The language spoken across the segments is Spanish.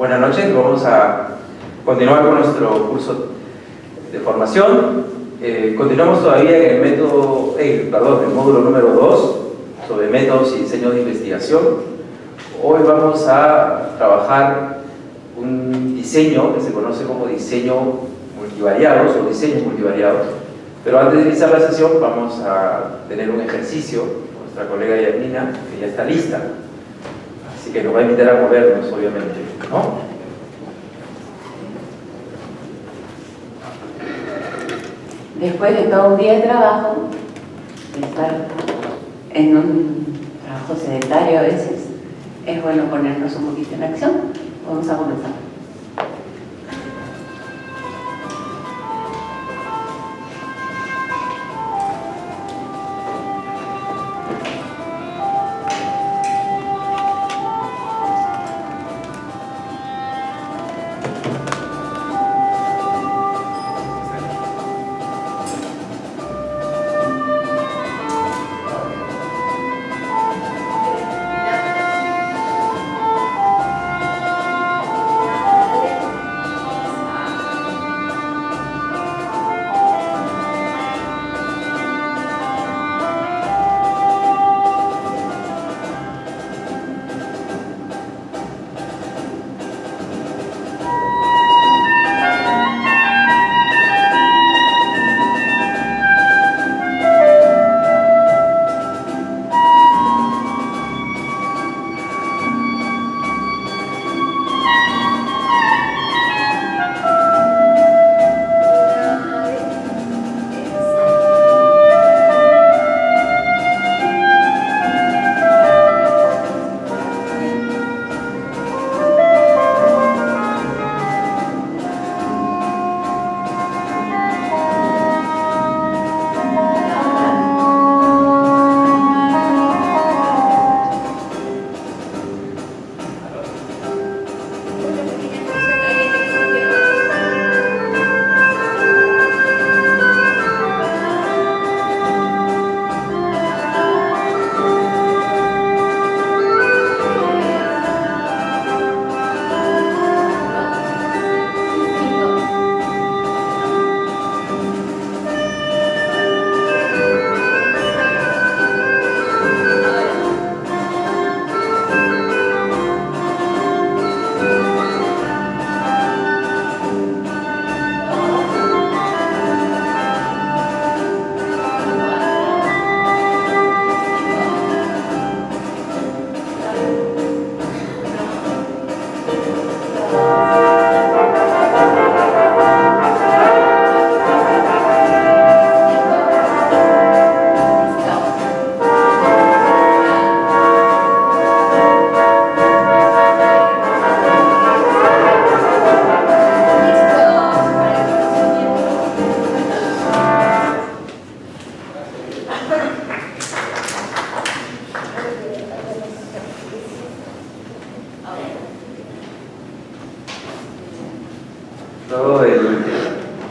Buenas noches, vamos a continuar con nuestro curso de formación. Continuamos todavía en el método, el módulo número 2 sobre métodos y diseño de investigación. Hoy vamos a trabajar un diseño que se conoce como diseño multivariados o diseños multivariados. Pero antes de iniciar la sesión vamos a tener un ejercicio con nuestra colega Yasmina, que ya está lista. Así que nos va a invitar a movernos, obviamente, ¿no? Después de todo un día de trabajo, de estar en un trabajo sedentario a veces, es bueno ponernos un poquito en acción. Vamos a comenzar.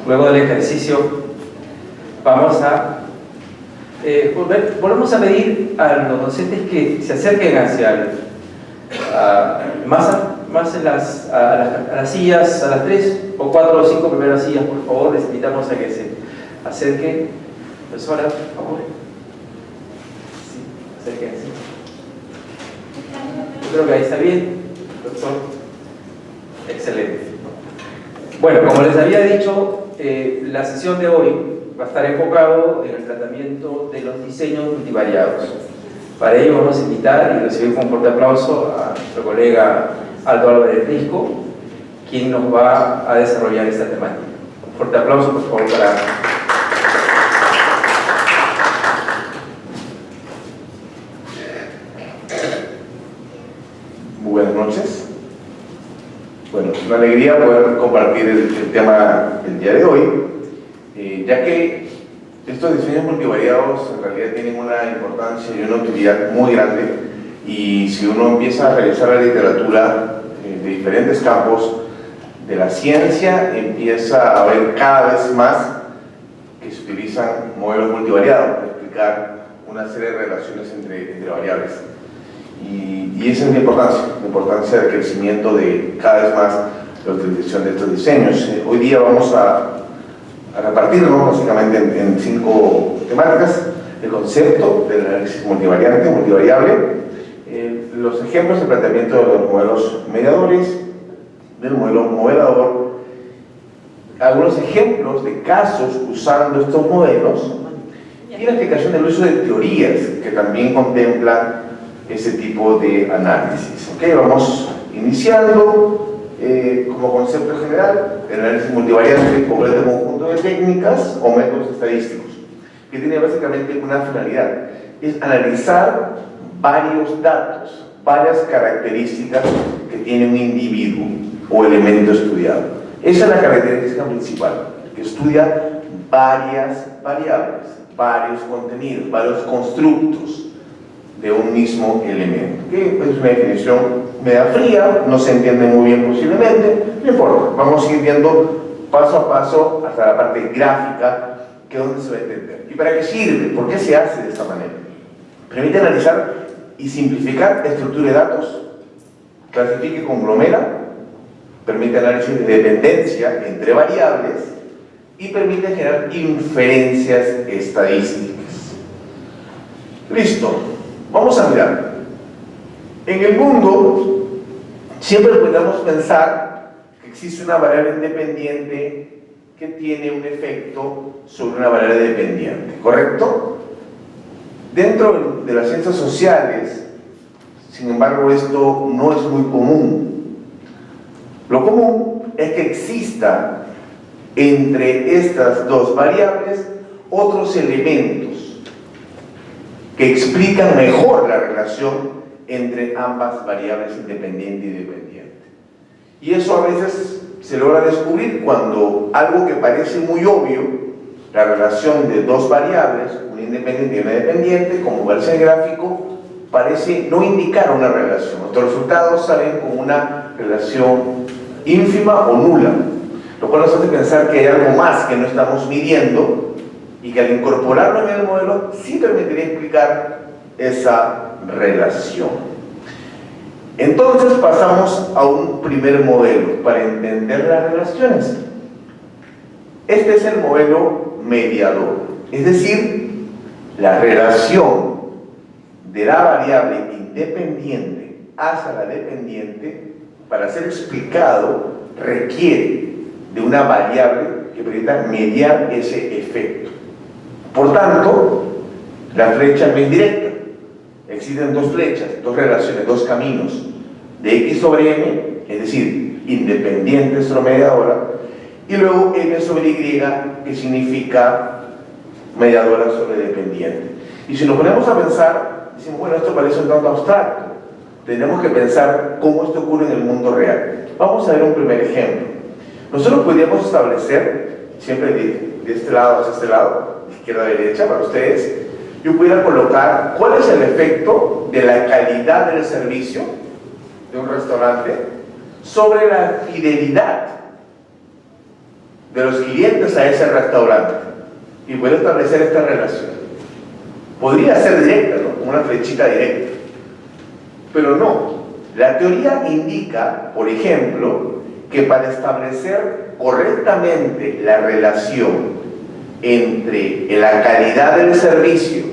Luego del ejercicio vamos a volvemos a pedir a los docentes que se acerquen hacia más en a las sillas, a las 3 o 4 o 5 primeras sillas, por favor. Les invitamos a que se acerquen. Profesora, por favor. Sí, acérquense. Yo creo que ahí está bien, profesor. Excelente. Bueno, como les había dicho, la sesión de hoy va a estar enfocado en el tratamiento de los diseños multivariados. Para ello vamos a invitar y recibir con un fuerte aplauso a nuestro colega Aldo Álvarez Risco, quien nos va a desarrollar esta temática. Un fuerte aplauso, por favor, para... Buenas noches. Bueno, es una alegría poder compartir el tema del día de hoy, ya que estos diseños multivariados en realidad tienen una importancia y una utilidad muy grande, y si uno empieza a revisar la literatura de diferentes campos de la ciencia, empieza a ver cada vez más que se utilizan modelos multivariados para explicar una serie de relaciones entre variables. Y esa es la importancia del crecimiento de cada vez más la utilización de estos diseños. Hoy día vamos a repartirlo básicamente en 5 temáticas: el concepto del análisis multivariable, los ejemplos de planteamiento de los modelos mediadores, del modelo modelador, algunos ejemplos de casos usando estos modelos y la aplicación del uso de teorías que también contemplan ese tipo de análisis. ¿Okay? Vamos iniciando. Como concepto general, el análisis multivariante completa un conjunto de técnicas o métodos estadísticos que tiene básicamente una finalidad: es analizar varios datos, varias características que tiene un individuo o elemento estudiado. Esa es la característica principal, que estudia varias variables, varios contenidos, varios constructos de un mismo elemento, que es una definición media fría, no se entiende muy bien posiblemente, no importa, vamos a ir viendo paso a paso hasta la parte gráfica, que es donde se va a entender. ¿Y para qué sirve? ¿Por qué se hace de esta manera? Permite analizar y simplificar estructura de datos, clasifica y conglomera, permite análisis de dependencia entre variables y permite generar inferencias estadísticas. Listo. Vamos a mirar. En el mundo siempre podemos pensar que existe una variable independiente que tiene un efecto sobre una variable dependiente, ¿correcto? Dentro de las ciencias sociales, sin embargo, esto no es muy común. Lo común es que exista entre estas dos variables otros elementos que explican mejor la relación entre ambas variables independiente y dependiente. Y eso a veces se logra descubrir cuando algo que parece muy obvio, la relación de dos variables, una independiente y una dependiente, como verse en el gráfico, parece no indicar una relación. Nuestros resultados salen con una relación ínfima o nula, lo cual nos hace pensar que hay algo más que no estamos midiendo y que al incorporarlo en el modelo sí permitiría explicar esa relación. Entonces pasamos a un primer modelo para entender las relaciones. Este es el modelo mediador, es decir, la relación de la variable independiente hacia la dependiente, para ser explicado, requiere de una variable que permita mediar ese efecto. Por tanto, la flecha no es directa. Existen dos flechas, dos relaciones, dos caminos de X sobre M, es decir, independiente sobre mediadora, y luego M sobre Y, que significa mediadora sobre dependiente. Y si nos ponemos a pensar, decimos, bueno, esto parece un tanto abstracto. Tenemos que pensar cómo esto ocurre en el mundo real. Vamos a ver un primer ejemplo. Nosotros podríamos establecer, siempre de este lado hacia este lado, de izquierda a derecha, para ustedes, yo pudiera colocar cuál es el efecto de la calidad del servicio de un restaurante sobre la fidelidad de los clientes a ese restaurante, y puedo establecer esta relación. Podría ser directa, ¿no? Como una flechita directa, pero no. La teoría indica, por ejemplo, que para establecer correctamente la relación entre la calidad del servicio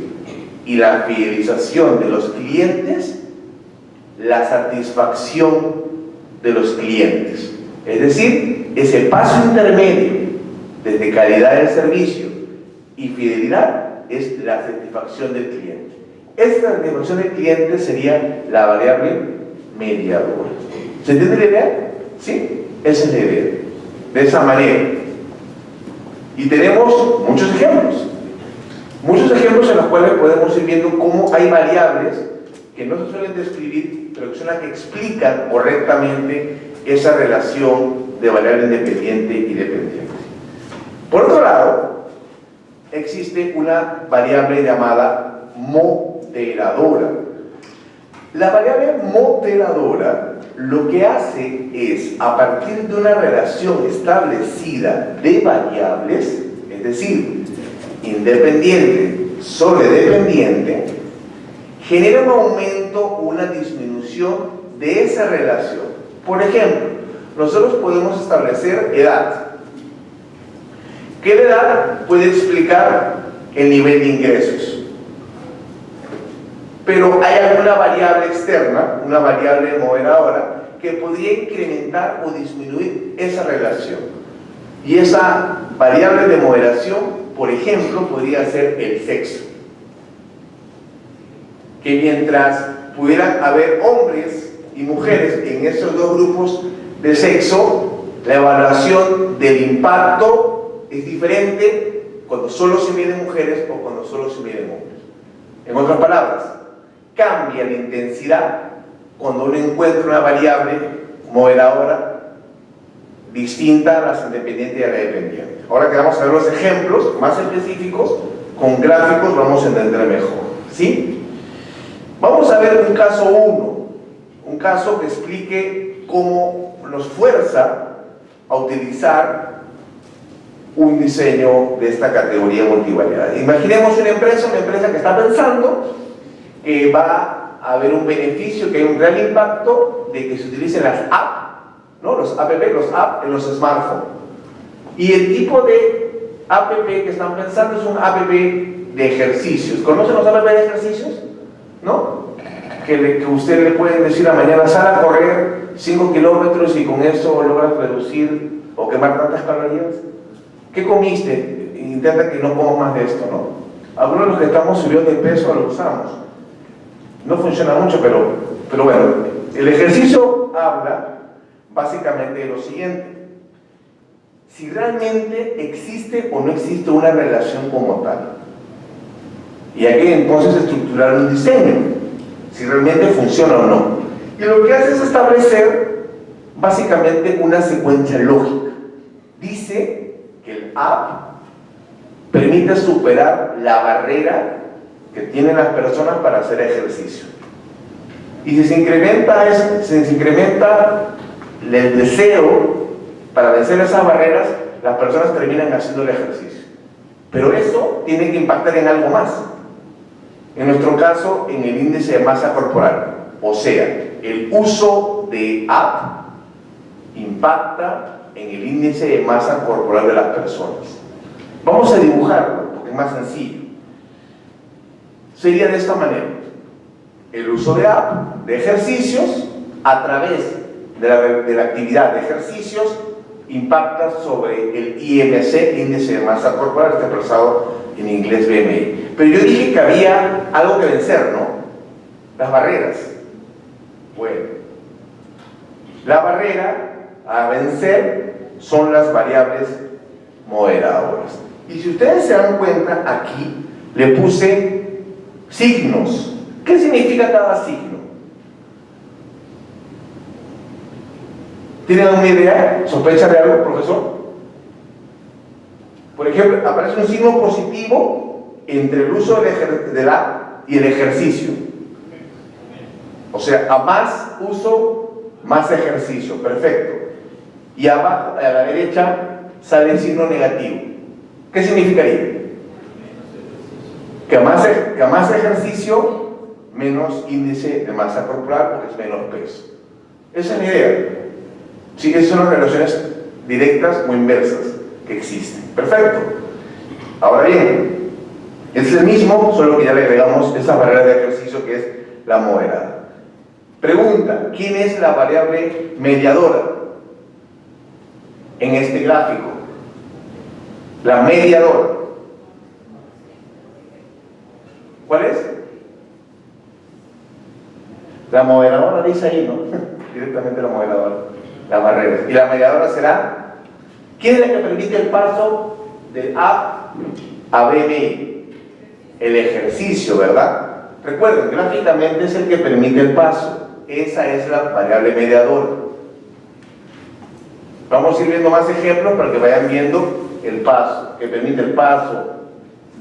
y la fidelización de los clientes, la satisfacción de los clientes, es decir, ese paso intermedio desde calidad del servicio y fidelidad, es la satisfacción del cliente. Esta satisfacción del cliente sería la variable mediadora. ¿Se entiende la idea? ¿Sí? Esa es la idea. De esa manera. Y tenemos muchos ejemplos en los cuales podemos ir viendo cómo hay variables que no se suelen describir, pero que son las que explican correctamente esa relación de variable independiente y dependiente. Por otro lado, existe una variable llamada modeladora. La variable modeladora lo que hace es, a partir de una relación establecida de variables, es decir, independiente sobre dependiente, genera un aumento o una disminución de esa relación. Por ejemplo, nosotros podemos establecer edad. ¿Qué edad puede explicar el nivel de ingresos? Pero hay alguna variable externa, una variable moderadora, que podría incrementar o disminuir esa relación. Y esa variable de moderación, por ejemplo, podría ser el sexo. Que mientras pudieran haber hombres y mujeres en esos dos grupos de sexo, la evaluación del impacto es diferente cuando solo se miden mujeres o cuando solo se miden hombres. En otras palabras, cambia la intensidad cuando uno encuentra una variable moderadora distinta a las independientes y a la dependiente. Ahora que vamos a ver los ejemplos más específicos, con gráficos vamos a entender mejor. ¿Sí? Vamos a ver un caso 1, un caso que explique cómo nos fuerza a utilizar un diseño de esta categoría multivariada. Imaginemos una empresa que está pensando que va a haber un beneficio, que hay un real impacto de que se utilicen las apps, ¿no? Los app en los smartphones. Y el tipo de app que están pensando es un app de ejercicios. ¿Conocen los app de ejercicios? ¿No? Que usted le puede decir a mañana, sal a correr 5 kilómetros y con eso logras reducir o quemar tantas calorías. ¿Qué comiste? Intenta que no comas más de esto, ¿no? Algunos de los que estamos subiendo de peso lo usamos. No funciona mucho, pero bueno, el ejercicio habla básicamente de lo siguiente: si realmente existe o no existe una relación como tal. Y hay que entonces estructurar un diseño, si realmente funciona o no. Y lo que hace es establecer básicamente una secuencia lógica. Dice que el app permite superar la barrera que tienen las personas para hacer ejercicio. Y si se incrementa el deseo para vencer esas barreras, las personas terminan haciendo el ejercicio. Pero eso tiene que impactar en algo más. En nuestro caso, en el índice de masa corporal. O sea, el uso de app impacta en el índice de masa corporal de las personas. Vamos a dibujarlo, porque es más sencillo. Sería de esta manera: el uso de app, de ejercicios, a través de la actividad de ejercicios, impacta sobre el IMC, índice de masa corporal, está expresado en inglés BMI. Pero yo dije que había algo que vencer, ¿no? Las barreras. Bueno, la barrera a vencer son las variables moderadoras. Y si ustedes se dan cuenta, aquí le puse signos. ¿Qué significa cada signo? ¿Tienen alguna idea? ¿Sospecha de algo, profesor? Por ejemplo, aparece un signo positivo entre el uso del app y el ejercicio. O sea, a más uso, más ejercicio. Perfecto. Y abajo, a la derecha, sale el signo negativo. ¿Qué significaría? Que a más ejercicio, menos índice de masa corporal, porque es menos peso. Esa es la idea. Sí, esas son las relaciones directas o inversas que existen. Perfecto. Ahora bien, es el mismo, solo que ya le agregamos esa barrera de ejercicio que es la moderada. Pregunta: ¿quién es la variable mediadora en este gráfico? La mediadora. ¿Cuál es? La moderadora dice ahí, ¿no? Directamente la moderadora. La barrera. ¿Y la mediadora será? ¿Quién es la que permite el paso de A a BMI? El ejercicio, ¿verdad? Recuerden, gráficamente es el que permite el paso. Esa es la variable mediadora. Vamos a ir viendo más ejemplos para que vayan viendo el paso, que permite el paso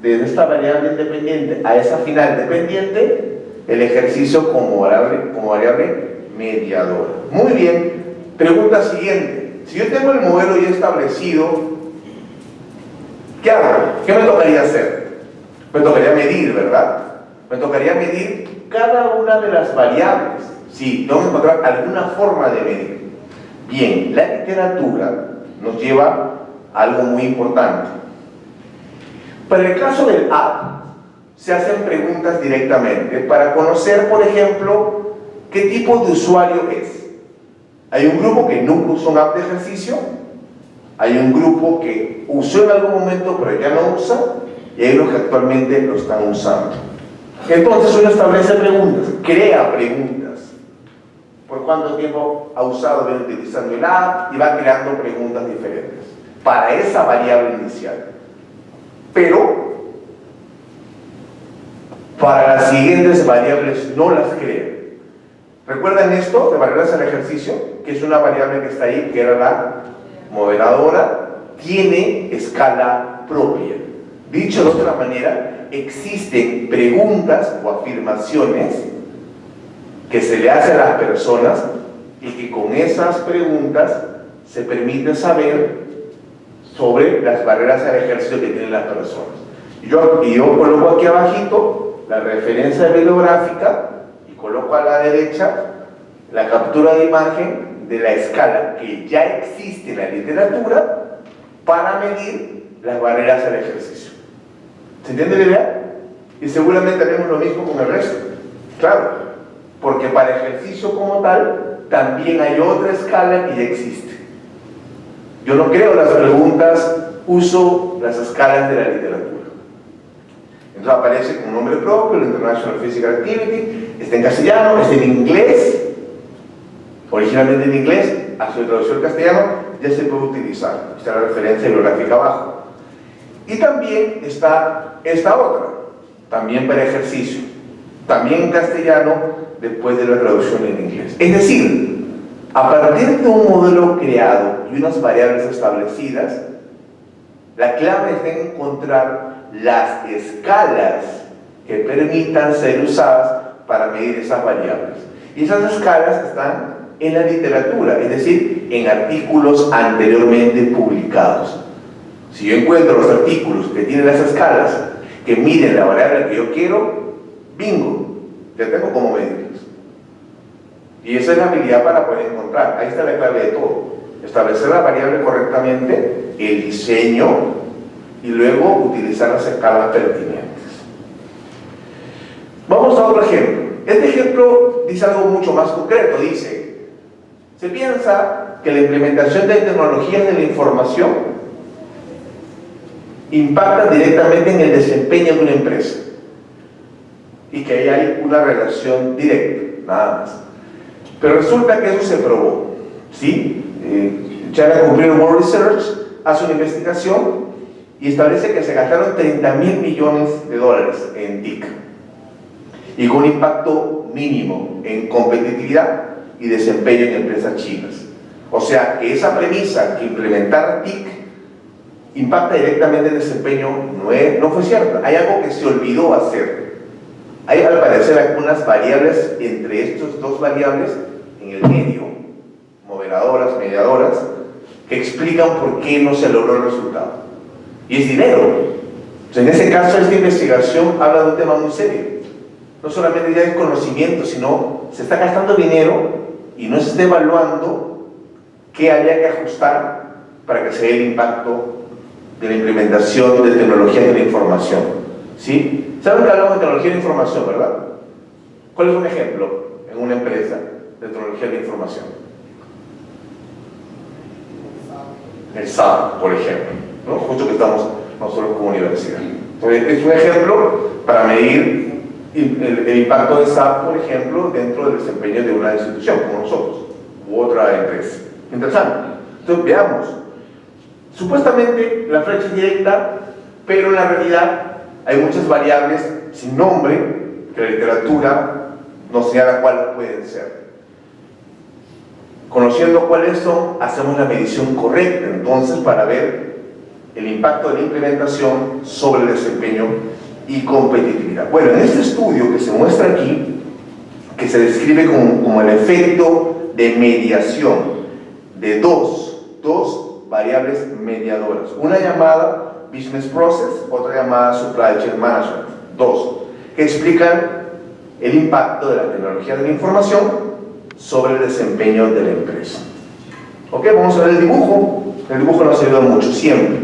desde esta variable independiente a esa final dependiente, el ejercicio como variable mediadora. Muy bien. Pregunta siguiente: si yo tengo el modelo ya establecido, ¿qué hago? ¿Qué me tocaría hacer? Me tocaría medir, ¿verdad? me tocaría medir cada una de las variables. Sí, tengo que encontrar alguna forma de medir. Bien, la literatura nos lleva a algo muy importante. Para el caso del app, se hacen preguntas directamente para conocer, por ejemplo, qué tipo de usuario es. Hay un grupo que nunca usó un app de ejercicio, hay un grupo que usó en algún momento pero ya no usa, y hay los que actualmente lo están usando. Entonces uno establece preguntas, crea preguntas. ¿Por cuánto tiempo ha usado, viene utilizando el app? Y va creando preguntas diferentes para esa variable inicial. Pero para las siguientes variables no las crea. ¿Recuerdan esto de barreras al ejercicio? Que es una variable que está ahí, que era la moderadora, tiene escala propia. Dicho de otra manera, existen preguntas o afirmaciones que se le hacen a las personas y que con esas preguntas se permite saber sobre las barreras al ejercicio que tienen las personas. Y yo coloco aquí abajito la referencia bibliográfica y coloco a la derecha la captura de imagen de la escala que ya existe en la literatura para medir las barreras al ejercicio. ¿Se entiende la idea? Y seguramente haremos lo mismo con el resto. Claro, porque para ejercicio como tal también hay otra escala que ya existe. Yo no creo las preguntas, uso las escalas de la literatura. Entonces aparece con un nombre propio, el International Physical Activity, está en castellano, está en inglés, originalmente en inglés, a su traducción al castellano ya se puede utilizar. Está la referencia bibliográfica abajo. Y también está esta otra, también para ejercicio, también en castellano después de la traducción en inglés. Es decir, a partir de un modelo creado y unas variables establecidas, la clave está en encontrar las escalas que permitan ser usadas para medir esas variables. Y esas escalas están en la literatura, es decir, en artículos anteriormente publicados. Si yo encuentro los artículos que tienen las escalas que miden la variable que yo quiero, bingo, ya tengo cómo medirlas. Y esa es la habilidad para poder encontrar. Ahí está la clave de todo. Establecer la variable correctamente, el diseño y luego utilizar las escalas pertinentes. Vamos a otro ejemplo. Este ejemplo dice algo mucho más concreto. Dice, se piensa que la implementación de tecnologías de la información impacta directamente en el desempeño de una empresa y que ahí hay una relación directa, nada más. Pero resulta que eso se probó, ¿sí? China Computer World Research hace una investigación y establece que se gastaron $30.000 millones en TIC y con un impacto mínimo en competitividad y desempeño en empresas chinas. O sea, que esa premisa que implementar TIC impacta directamente el desempeño no fue cierta. Hay algo que se olvidó hacer. Hay al parecer algunas variables entre estas dos variables en el medio, moderadoras, mediadoras, que explican por qué no se logró el resultado. Y es dinero. O sea, en ese caso, esta investigación habla de un tema muy serio. No solamente ya es conocimiento, sino se está gastando dinero y no se está evaluando qué habría que ajustar para que se dé el impacto de la implementación de tecnologías de la información. ¿Sí? ¿Saben que hablamos de tecnología de la información, verdad? ¿Cuál es un ejemplo en una empresa de tecnología de la información? El SAP, por ejemplo, ¿no? Justo que estamos nosotros como universidad. Entonces, es un ejemplo para medir el impacto de SAP, por ejemplo, dentro del desempeño de una institución, como nosotros, u otra empresa. Interesante. Entonces, veamos. Supuestamente la flecha es directa, pero en la realidad hay muchas variables sin nombre que la literatura nos señala cuáles pueden ser. Conociendo cuáles son, hacemos la medición correcta entonces para ver el impacto de la implementación sobre el desempeño y competitividad. Bueno, en este estudio que se muestra aquí, que se describe como el efecto de mediación de dos variables mediadoras, una llamada Business Process, otra llamada Supply Chain Management, dos, que explican el impacto de la tecnología de la información sobre el desempeño de la empresa. Ok, vamos a ver el dibujo. El dibujo nos ayuda mucho, siempre.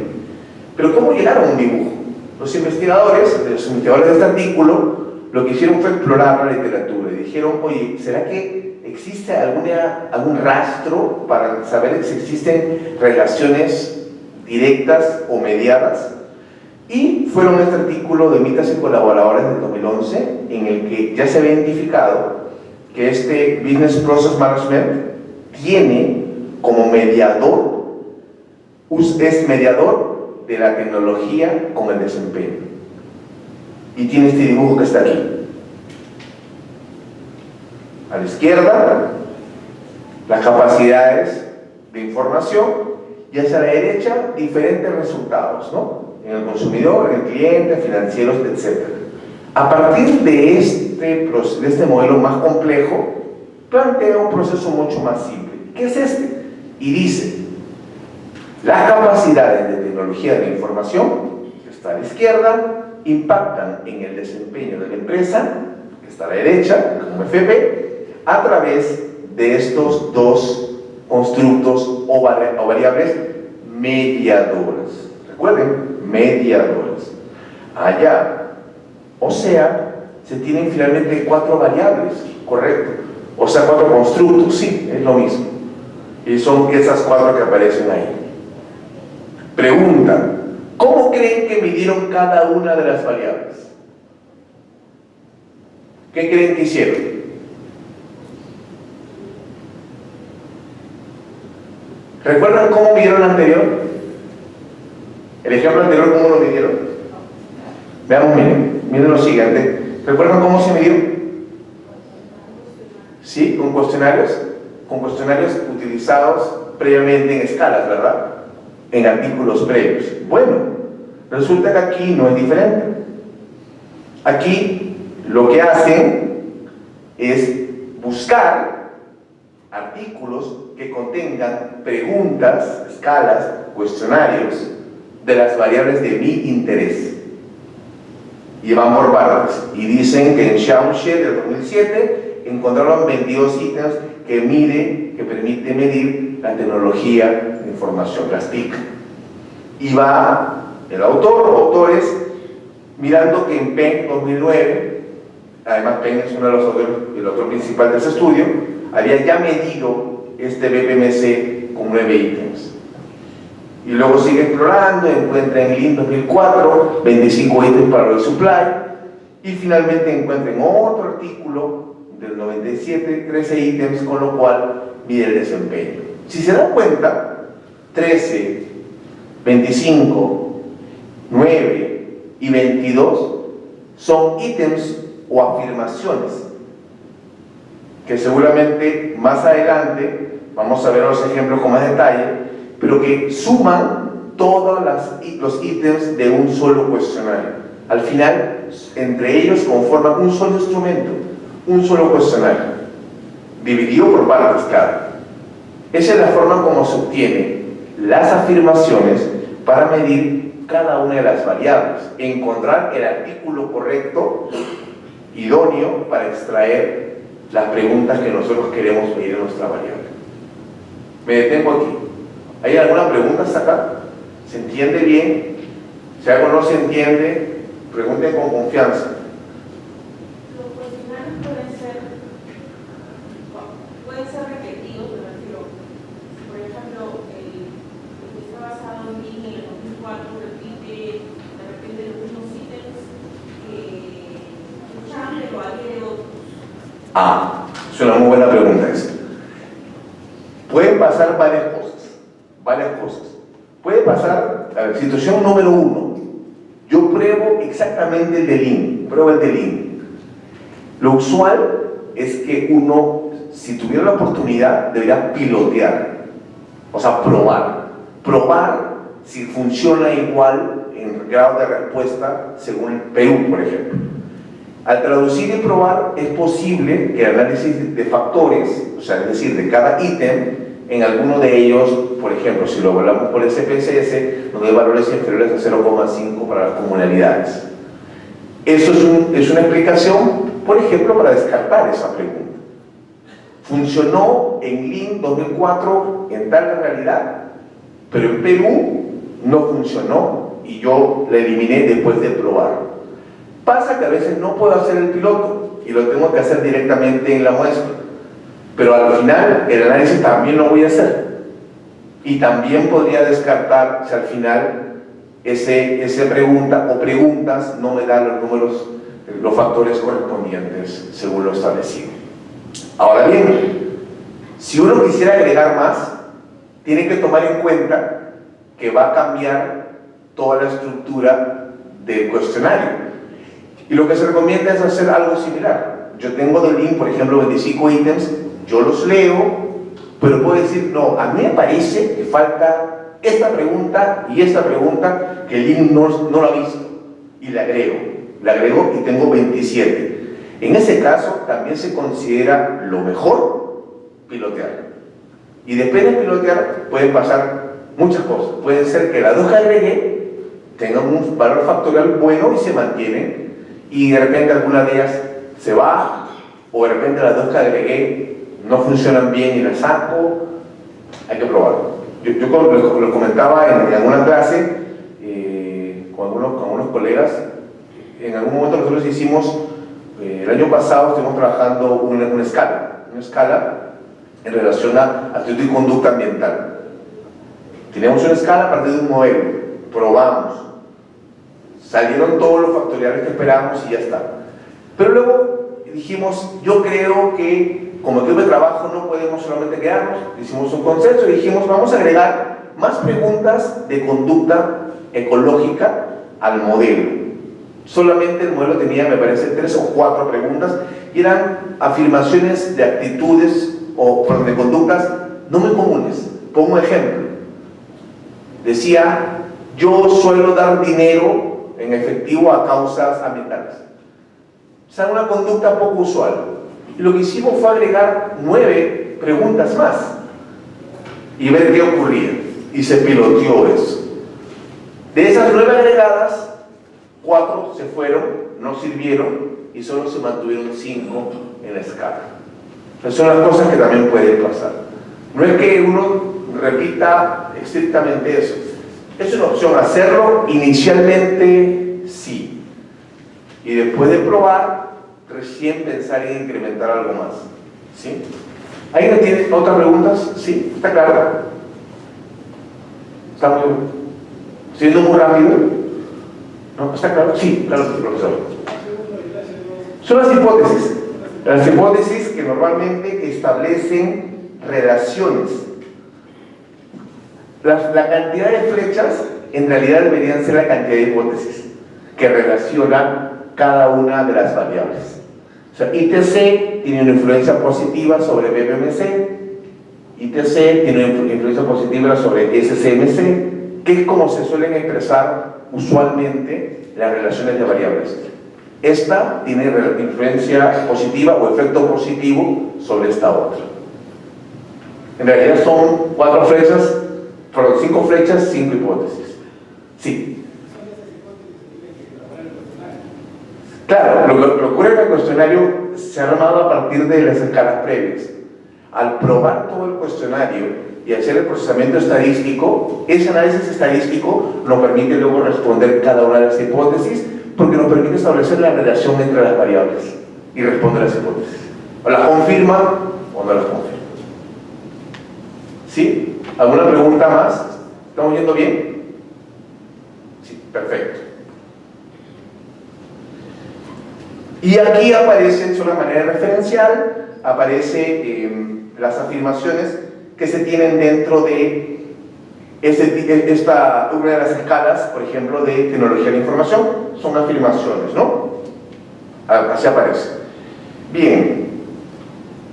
Pero ¿cómo llegaron a un dibujo? Los investigadores de este artículo lo que hicieron fue explorar la literatura y dijeron, oye, ¿será que existe algún rastro para saber si existen relaciones directas o mediadas? Y fueron este artículo de Mitas y Colaboradores del 2011, en el que ya se había identificado que este Business Process Management tiene como mediador, es mediador de la tecnología con el desempeño. Y tiene este dibujo que está aquí. A la izquierda, las capacidades de información, y hacia la derecha, diferentes resultados, ¿no? En el consumidor, en el cliente, financieros, etc. A partir de este modelo más complejo, plantea un proceso mucho más simple. ¿Qué es este? Y dice, las capacidades de tecnología de la información, que está a la izquierda, impactan en el desempeño de la empresa, que está a la derecha, como FP, a través de estos dos constructos o variables mediadoras. Recuerden, mediadoras. Allá, o sea, se tienen finalmente 4 variables, correcto. O sea, 4 constructos, sí, es lo mismo. Y son esas 4 que aparecen ahí. Pregunta, ¿cómo creen que midieron cada una de las variables? ¿Qué creen que hicieron? ¿Recuerdan cómo midieron el anterior? El ejemplo anterior, ¿cómo lo midieron? Veamos, miren lo siguiente. ¿Recuerdan cómo se midió? ¿Sí? Con cuestionarios utilizados previamente en escalas, ¿verdad? En artículos previos. Bueno, resulta que aquí no es diferente. Aquí lo que hacen es buscar artículos que contengan preguntas, escalas, cuestionarios de las variables de mi interés. Y van por partes. Y dicen que en Schaumshed del 2007 encontraron 22 ítems que permite medir la tecnología de información, las TIC. Y va el autor o autores mirando que en Penn 2009, además Penn es uno de los autores, el autor principal de ese estudio, había ya medido este BPMC con 9 ítems. Y luego sigue explorando, encuentra en el IN 2004 25 ítems para el supply, y finalmente encuentra en otro artículo del 97 13 ítems, con lo cual mide el desempeño. Si se dan cuenta, 13, 25, 9 y 22 son ítems o afirmaciones que seguramente más adelante vamos a ver los ejemplos con más detalle, pero que suman todos los ítems de un solo cuestionario. Al final, entre ellos conforman un solo instrumento, un solo cuestionario, dividido por partes, claro. Esa es la forma como se obtienen las afirmaciones para medir cada una de las variables, encontrar el artículo correcto, idóneo, para extraer las preguntas que nosotros queremos medir en nuestra variable. Me detengo aquí. ¿Hay alguna pregunta hasta acá? ¿Se entiende bien? Si algo no se entiende, pregunten con confianza. Los cuestionarios pueden ser repetidos, me refiero. Por ejemplo, el que está basado en mí en el 2004 repite de repente los mismos ítems que Chamble o alguien de otros. Ah, es una muy buena pregunta esa. Pueden pasar varias cosas. Puede pasar, a ver, situación número 1. Yo pruebo exactamente el del IN, Lo usual es que uno, si tuviera la oportunidad, debería pilotear, o sea, probar si funciona igual en grado de respuesta según el Perú, por ejemplo. Al traducir y probar, es posible que el análisis de factores, o sea, es decir, de cada ítem, en alguno de ellos, por ejemplo, si lo evaluamos por el SPSS, nos dé valores inferiores a 0,5 para las comunalidades. Eso es una explicación, por ejemplo, para descartar esa pregunta. Funcionó en Lean 2004 en tal realidad, pero en Perú no funcionó y yo la eliminé después de probarlo. Pasa que a veces no puedo hacer el piloto y lo tengo que hacer directamente en la muestra, pero al final el análisis también lo voy a hacer y también podría descartar si al final esa pregunta o preguntas no me dan los números, los factores correspondientes según lo establecido. Ahora bien, si uno quisiera agregar más, tiene que tomar en cuenta que va a cambiar toda la estructura del cuestionario. Y lo que se recomienda es hacer algo similar. Yo tengo de Lean, por ejemplo, 25 ítems, yo los leo, pero puedo decir, no, a mí me parece que falta esta pregunta y esta pregunta que Lean no lo ha visto, y le agrego y tengo 27. En ese caso, también se considera lo mejor pilotear. Y después de pilotear, pueden pasar muchas cosas. Puede ser que las dos que agregué tengan un valor factorial bueno y se mantienen, y de repente alguna de ellas se va, o de repente las dos que agregué no funcionan bien y las saco. Hay que probarlo. Yo lo comentaba en alguna clase con algunos colegas. En algún momento nosotros hicimos, el año pasado estuvimos trabajando una escala en relación a actitud y conducta ambiental. Teníamos una escala a partir de un modelo, probamos, salieron todos los factoriales que esperábamos y ya está. Pero luego dijimos, yo creo que como equipo de trabajo no podemos solamente quedarnos, hicimos un consenso y dijimos, vamos a agregar más preguntas de conducta ecológica al modelo. Solamente el modelo tenía, me parece, 3 o 4 preguntas y eran afirmaciones de actitudes o de conductas no muy comunes. Pongo un ejemplo. Decía, yo suelo dar dinero en efectivo a causas ambientales. O sea, una conducta poco usual. Y lo que hicimos fue agregar 9 preguntas más y ver qué ocurría. Y se piloteó eso. De esas 9 agregadas, 4 se fueron, no sirvieron y solo se mantuvieron 5 en la escala. Esas son las cosas que también pueden pasar. No es que uno repita estrictamente eso. Es una opción hacerlo, inicialmente sí. Y después de probar, recién pensar en incrementar algo más. ¿Sí? ¿Alguien tiene otras preguntas? ¿Sí? ¿Está claro? ¿Está muy bien? ¿Estoy yendo muy rápido? ¿No? ¿Está claro? Sí, claro, profesor. Son las hipótesis. Las hipótesis que normalmente establecen relaciones. La cantidad de flechas en realidad deberían ser la cantidad de hipótesis que relacionan cada una de las variables. O sea, ITC tiene una influencia positiva sobre BBMC, ITC tiene una influencia positiva sobre SCMC, que es como se suelen expresar usualmente las relaciones de variables. Esta tiene influencia positiva o efecto positivo sobre esta otra. En realidad son 4 flechas, perdón, 5 flechas, 5 hipótesis. Sí. Claro, lo que ocurre en el cuestionario se ha armado a partir de las escalas previas. Al probar todo el cuestionario y hacer el procesamiento estadístico, ese análisis estadístico nos permite luego responder cada una de las hipótesis, porque nos permite establecer la relación entre las variables y responder a las hipótesis. O las confirma o no las confirma. ¿Sí? ¿Alguna pregunta más? ¿Estamos yendo bien? Sí, perfecto. Y aquí aparecen, de una manera referencial, aparece las afirmaciones que se tienen dentro de una de las escalas, por ejemplo, de tecnología de la información. Son afirmaciones, ¿no? Así aparece. Bien.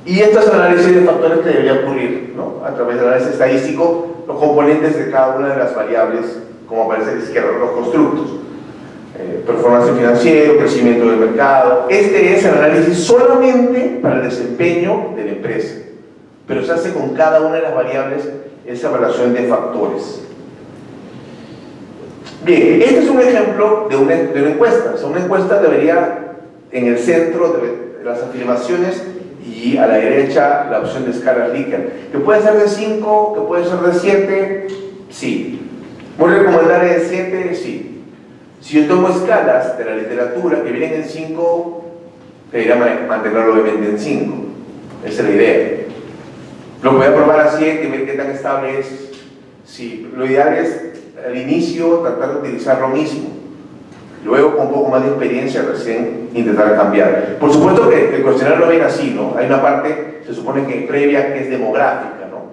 Y esto es el análisis de factores que debería ocurrir, ¿no? A través del análisis estadístico, los componentes de cada una de las variables, como aparece a la izquierda, los constructos. Performance financiero, crecimiento del mercado. Este es el análisis solamente para el desempeño de la empresa, pero se hace con cada una de las variables esa evaluación de factores. Bien, este es un ejemplo de una encuesta. O sea, una encuesta debería, en el centro de las afirmaciones y a la derecha la opción de escala Likert. Que puede ser de 5, que puede ser de 7, sí. Muy recomendable de 7, sí. Si yo tomo escalas de la literatura que vienen en 5, debería mantenerlo obviamente en 5. Esa es la idea. Lo voy a probar a 7 y ver qué tan estable es. Sí, lo ideal es al inicio tratar de utilizar lo mismo. Luego, con un poco más de experiencia, recién intentar cambiar. Por supuesto que el cuestionario lo ven así, ¿no? Hay una parte, se supone que previa, que es demográfica, ¿no?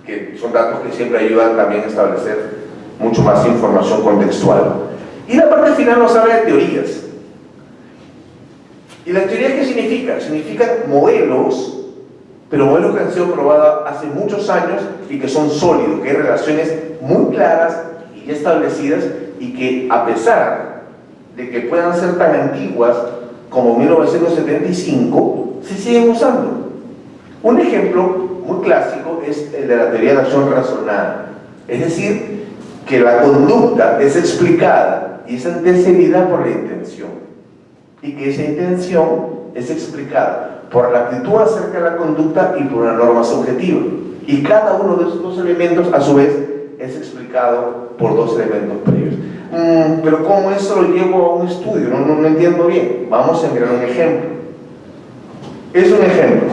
Que son datos que siempre ayudan también a establecer mucho más información contextual. Y la parte final nos habla de teorías. ¿Y las teorías qué significan? Significan modelos, pero modelos que han sido probados hace muchos años y que son sólidos, que hay relaciones muy claras y establecidas, y que a pesar de que puedan ser tan antiguas como 1975, se siguen usando. Un ejemplo muy clásico es el de la teoría de acción razonada, es decir, que la conducta es explicada y es antecedida por la intención, y que esa intención es explicada por la actitud acerca de la conducta y por una norma subjetiva, y cada uno de esos dos elementos a su vez es explicado por dos elementos previos. Pero ¿cómo eso lo llevo a un estudio? No entiendo bien. Vamos a mirar un ejemplo. Es un ejemplo.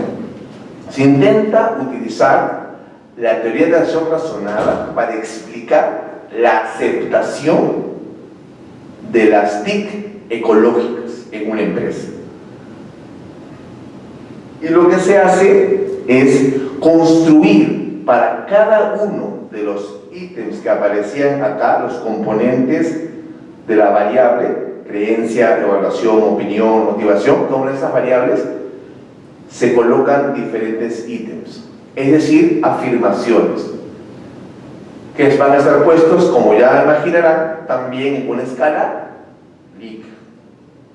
Se intenta utilizar la teoría de acción razonada para explicar la aceptación de las TIC ecológicas en una empresa. Y lo que se hace es construir para cada uno de los ítems que aparecían acá, los componentes de la variable, creencia, evaluación, opinión, motivación, cada una de esas variables se colocan diferentes ítems, es decir, afirmaciones, que van a estar puestos, como ya imaginarán, también en una escala Likert,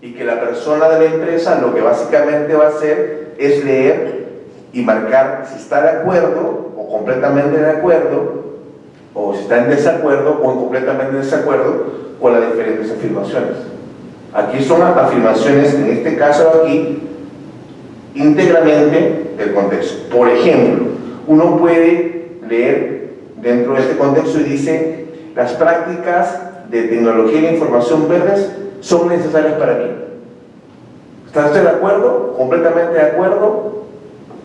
y que la persona de la empresa lo que básicamente va a hacer es leer y marcar si está de acuerdo o completamente de acuerdo, o si está en desacuerdo o completamente en desacuerdo con las diferentes afirmaciones. Aquí son afirmaciones, en este caso aquí, íntegramente del contexto. Por ejemplo, uno puede leer dentro de este contexto y dice: las prácticas de tecnología y la información verdes son necesarias para mí. ¿Está usted de acuerdo? ¿Completamente de acuerdo?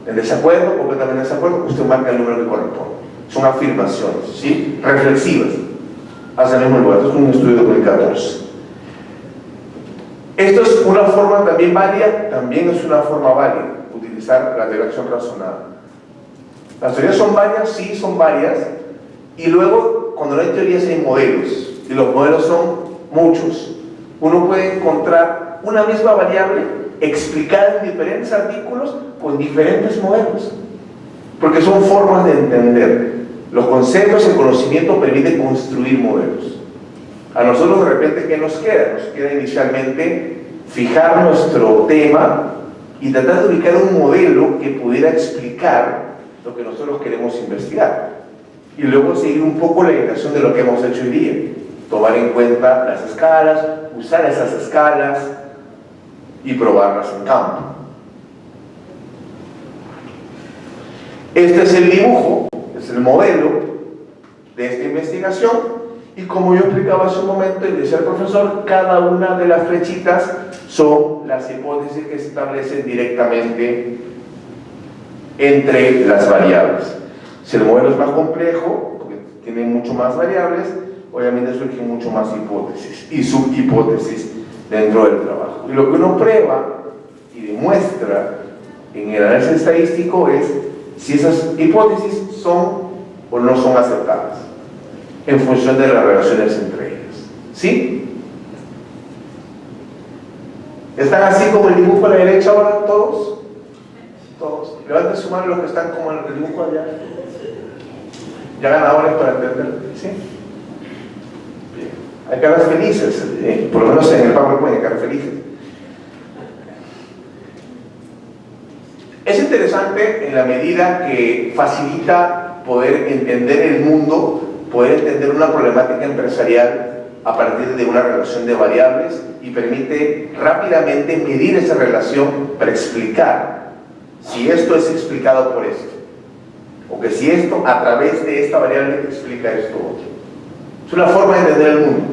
¿En desacuerdo? ¿Completamente en desacuerdo? Usted marca el número que corresponde. Son afirmaciones, ¿sí? Reflexivas. Hacia el mismo lugar. Esto es un estudio de 2014. Esto es una forma también válida, también es una forma válida, utilizar la teoría de acción razonada. Las teorías son varias, sí, son varias, y luego, cuando no hay teorías, hay modelos, y los modelos son muchos. Uno puede encontrar una misma variable explicada en diferentes artículos con diferentes modelos, porque son formas de entender. Los conceptos, el conocimiento permite construir modelos. A nosotros de repente, ¿qué nos queda? Nos queda inicialmente fijar nuestro tema y tratar de ubicar un modelo que pudiera explicar lo que nosotros queremos investigar, y luego seguir un poco la indicación de lo que hemos hecho hoy día, tomar en cuenta las escalas, usar esas escalas y probarlas en campo. Este es el dibujo, es el modelo de esta investigación, y como yo explicaba hace un momento y decía el profesor, cada una de las flechitas son las hipótesis que se establecen directamente entre las variables. Si el modelo es más complejo, porque tiene mucho más variables, obviamente surgen mucho más hipótesis y subhipótesis dentro del trabajo. Y lo que uno prueba y demuestra en el análisis estadístico es si esas hipótesis son o no son aceptadas en función de las relaciones entre ellas. ¿Sí? ¿Están así como el dibujo a la derecha ahora todos? Todos. Levanten su mano los que están como en el dibujo allá. ¿Ya ganadores para entender? ¿Sí? Bien. Hay caras felices, por lo menos en el PowerPoint hay caras felices. Es interesante en la medida que facilita poder entender el mundo, poder entender una problemática empresarial a partir de una relación de variables y permite rápidamente medir esa relación para explicar si esto es explicado por esto, o que si esto a través de esta variable explica esto otro. Es una forma de entender el mundo,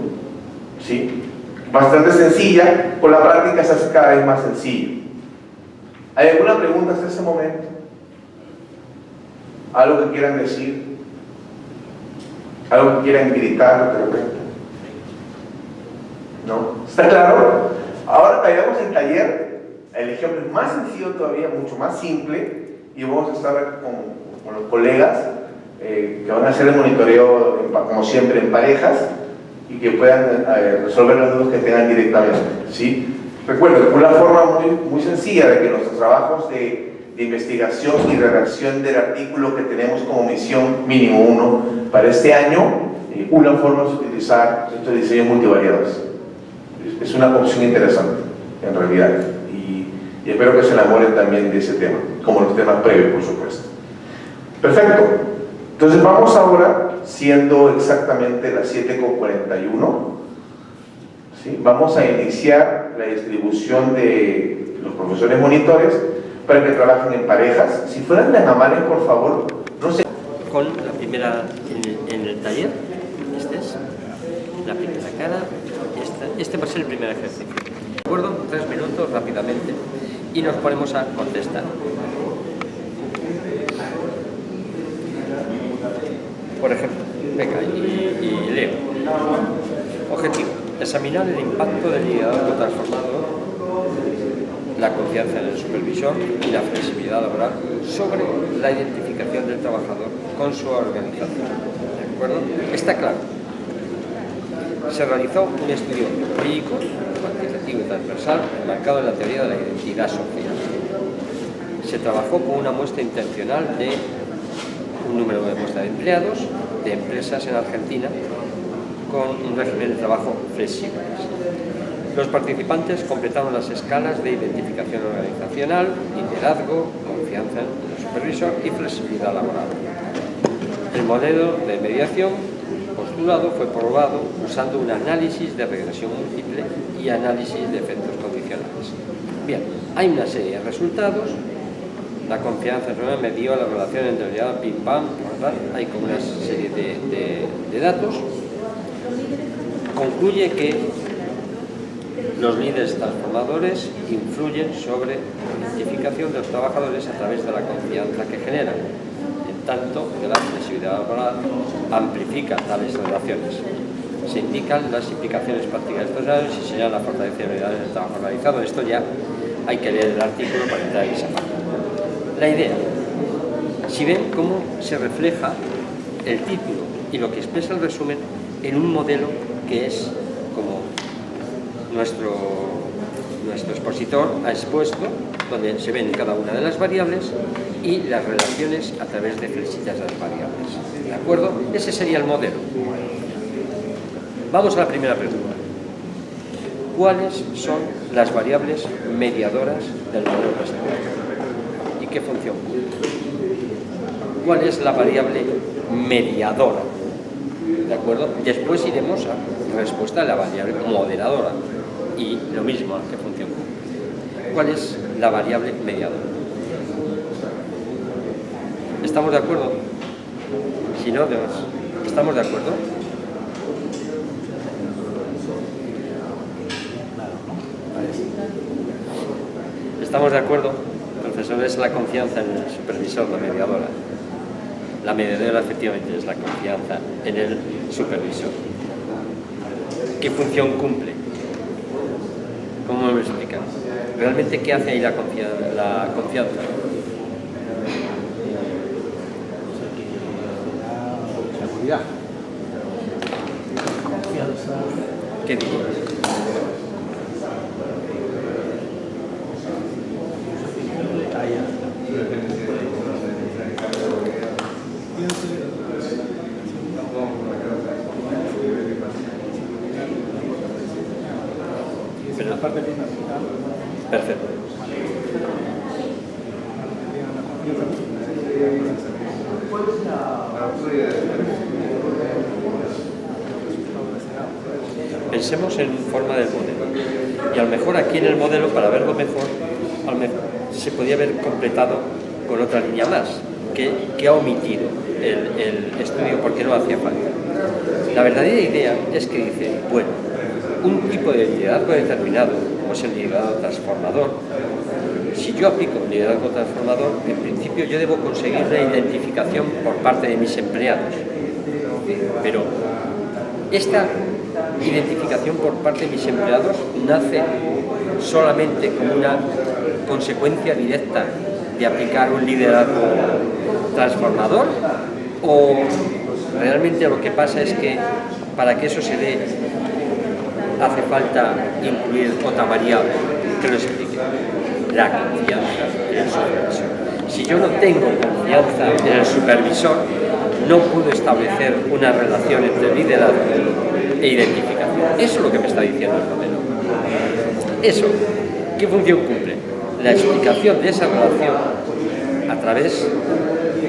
¿sí? Bastante sencilla, con la práctica se hace cada vez más sencillo. ¿Hay alguna pregunta hasta ese momento? ¿Algo que quieran decir? ¿Algo que quieran gritar de repente? ¿No? ¿Está claro? Ahora caigamos en taller. El ejemplo es más sencillo todavía, mucho más simple, y vamos a estar con los colegas que van a hacer el monitoreo, como siempre, en parejas, y que puedan resolver las dudas que tengan directamente, ¿sí? Recuerden, una forma muy sencilla de que nuestros trabajos de investigación y redacción del artículo que tenemos como misión mínimo 1 para este año, una forma es utilizar estos diseños multivariados. Es una opción interesante, en realidad, y espero que se enamoren también de ese tema, como los temas previos, por supuesto. Perfecto. Entonces vamos ahora, siendo exactamente las 7:41, ¿sí? Vamos a iniciar la distribución de los profesores monitores para que trabajen en parejas. Si fueran tan amables, por favor, no sé. Con la primera en el taller, este es la primera cara, este va a ser el primer ejercicio. ¿De acuerdo? 3 minutos rápidamente y nos ponemos a contestar. Por ejemplo, venga, y leo. Objetivo: examinar el impacto del liderazgo transformador, la confianza en el supervisor y la flexibilidad laboral sobre la identificación del trabajador con su organización. ¿De acuerdo? Está claro. Se realizó un estudio empírico, cuantitativo y transversal, enmarcado en la teoría de la identidad social. Se trabajó con una muestra intencional de un número de muestra de empleados, de empresas en Argentina, con un régimen de trabajo flexible. Los participantes completaron las escalas de identificación organizacional, liderazgo, confianza en el supervisor y flexibilidad laboral. El modelo de mediación postulado fue probado usando un análisis de regresión múltiple y análisis de efectos condicionales. Bien, hay una serie de resultados. La confianza me dio la relación entre el pim pam, hay como una serie de datos. Concluye que los líderes transformadores influyen sobre la identificación de los trabajadores a través de la confianza que generan, en tanto que la flexibilidad laboral amplifica tales relaciones. Se indican las implicaciones prácticas de estos datos y señalan la fortaleza del trabajo realizado. Esto ya hay que leer el artículo para entrar en esa parte. La idea, si ven cómo se refleja el título y lo que expresa el resumen en un modelo que es como nuestro expositor ha expuesto, donde se ven cada una de las variables y las relaciones a través de flechitas de las variables. ¿De acuerdo? Ese sería el modelo. Vamos a la primera pregunta. ¿Cuáles son las variables mediadoras del modelo presentado? ¿Y qué función cumple? ¿Cuál es la variable mediadora? ¿De acuerdo? Después iremos a respuesta a la variable moderadora. Y lo mismo, ¿qué función cumple? ¿Cuál es la variable mediadora? ¿Estamos de acuerdo? Si no, ¿estamos de acuerdo? ¿Estamos de acuerdo? Profesor, es la confianza en el supervisor, la mediadora. La mediadora efectivamente es la confianza en el supervisor. ¿Qué función cumple? ¿Cómo me lo explican? ¿Realmente qué hace ahí la confianza? Seguridad. ¿Qué digo? Perfecto. pensemos en forma del modelo. Y a lo mejor aquí en el modelo, para verlo mejor, a lo mejor se podía haber completado con otra línea más, que ha omitido el estudio porque no hacía falta. La verdadera idea es que dice, bueno, un tipo de liderazgo determinado, como es el liderazgo transformador, si yo aplico un liderazgo transformador, en principio yo debo conseguir la identificación por parte de mis empleados. Pero esta identificación por parte de mis empleados nace solamente como una consecuencia directa de aplicar un liderazgo transformador, o realmente lo que pasa es que para que eso se dé hace falta incluir otra variable que lo explique: la confianza en el supervisor. Si yo no tengo confianza en el supervisor, no puedo establecer una relación entre liderazgo e identificación. Eso es lo que me está diciendo el modelo. Eso, ¿qué función cumple? La explicación de esa relación a través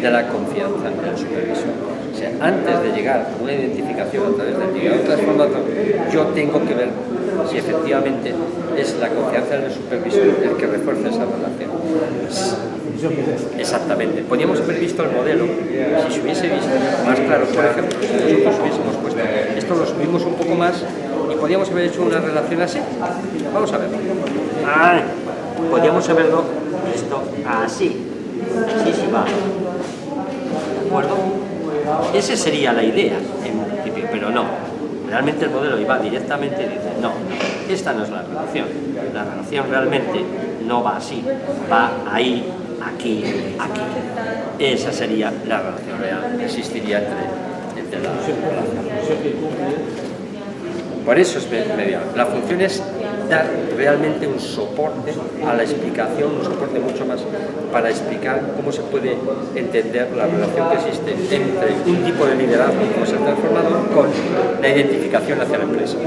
de la confianza en el supervisor. O sea, antes de llegar a una identificación a través del liderazgo transformador, yo tengo que ver si efectivamente es la confianza en el supervisor el que refuerza esa relación. Exactamente. Podríamos haber visto el modelo si se hubiese visto más claro. Por ejemplo, si nosotros hubiésemos puesto esto, lo subimos un poco más y podríamos haber hecho una relación así. Vamos a verlo. Podríamos haberlo visto así. Sí, va. ¿De acuerdo? Esa sería la idea en principio, pero no. Realmente el modelo iba directamente y dice, no, esta no es la relación. La relación realmente no va así, va ahí, aquí, aquí. Esa sería la relación real que existiría entre las relaciones. Por eso es medial. La función es dar realmente un soporte a la explicación, un soporte mucho más para explicar cómo se puede entender la relación que existe entre un tipo de liderazgo como es el transformador con la identificación hacia la empresa.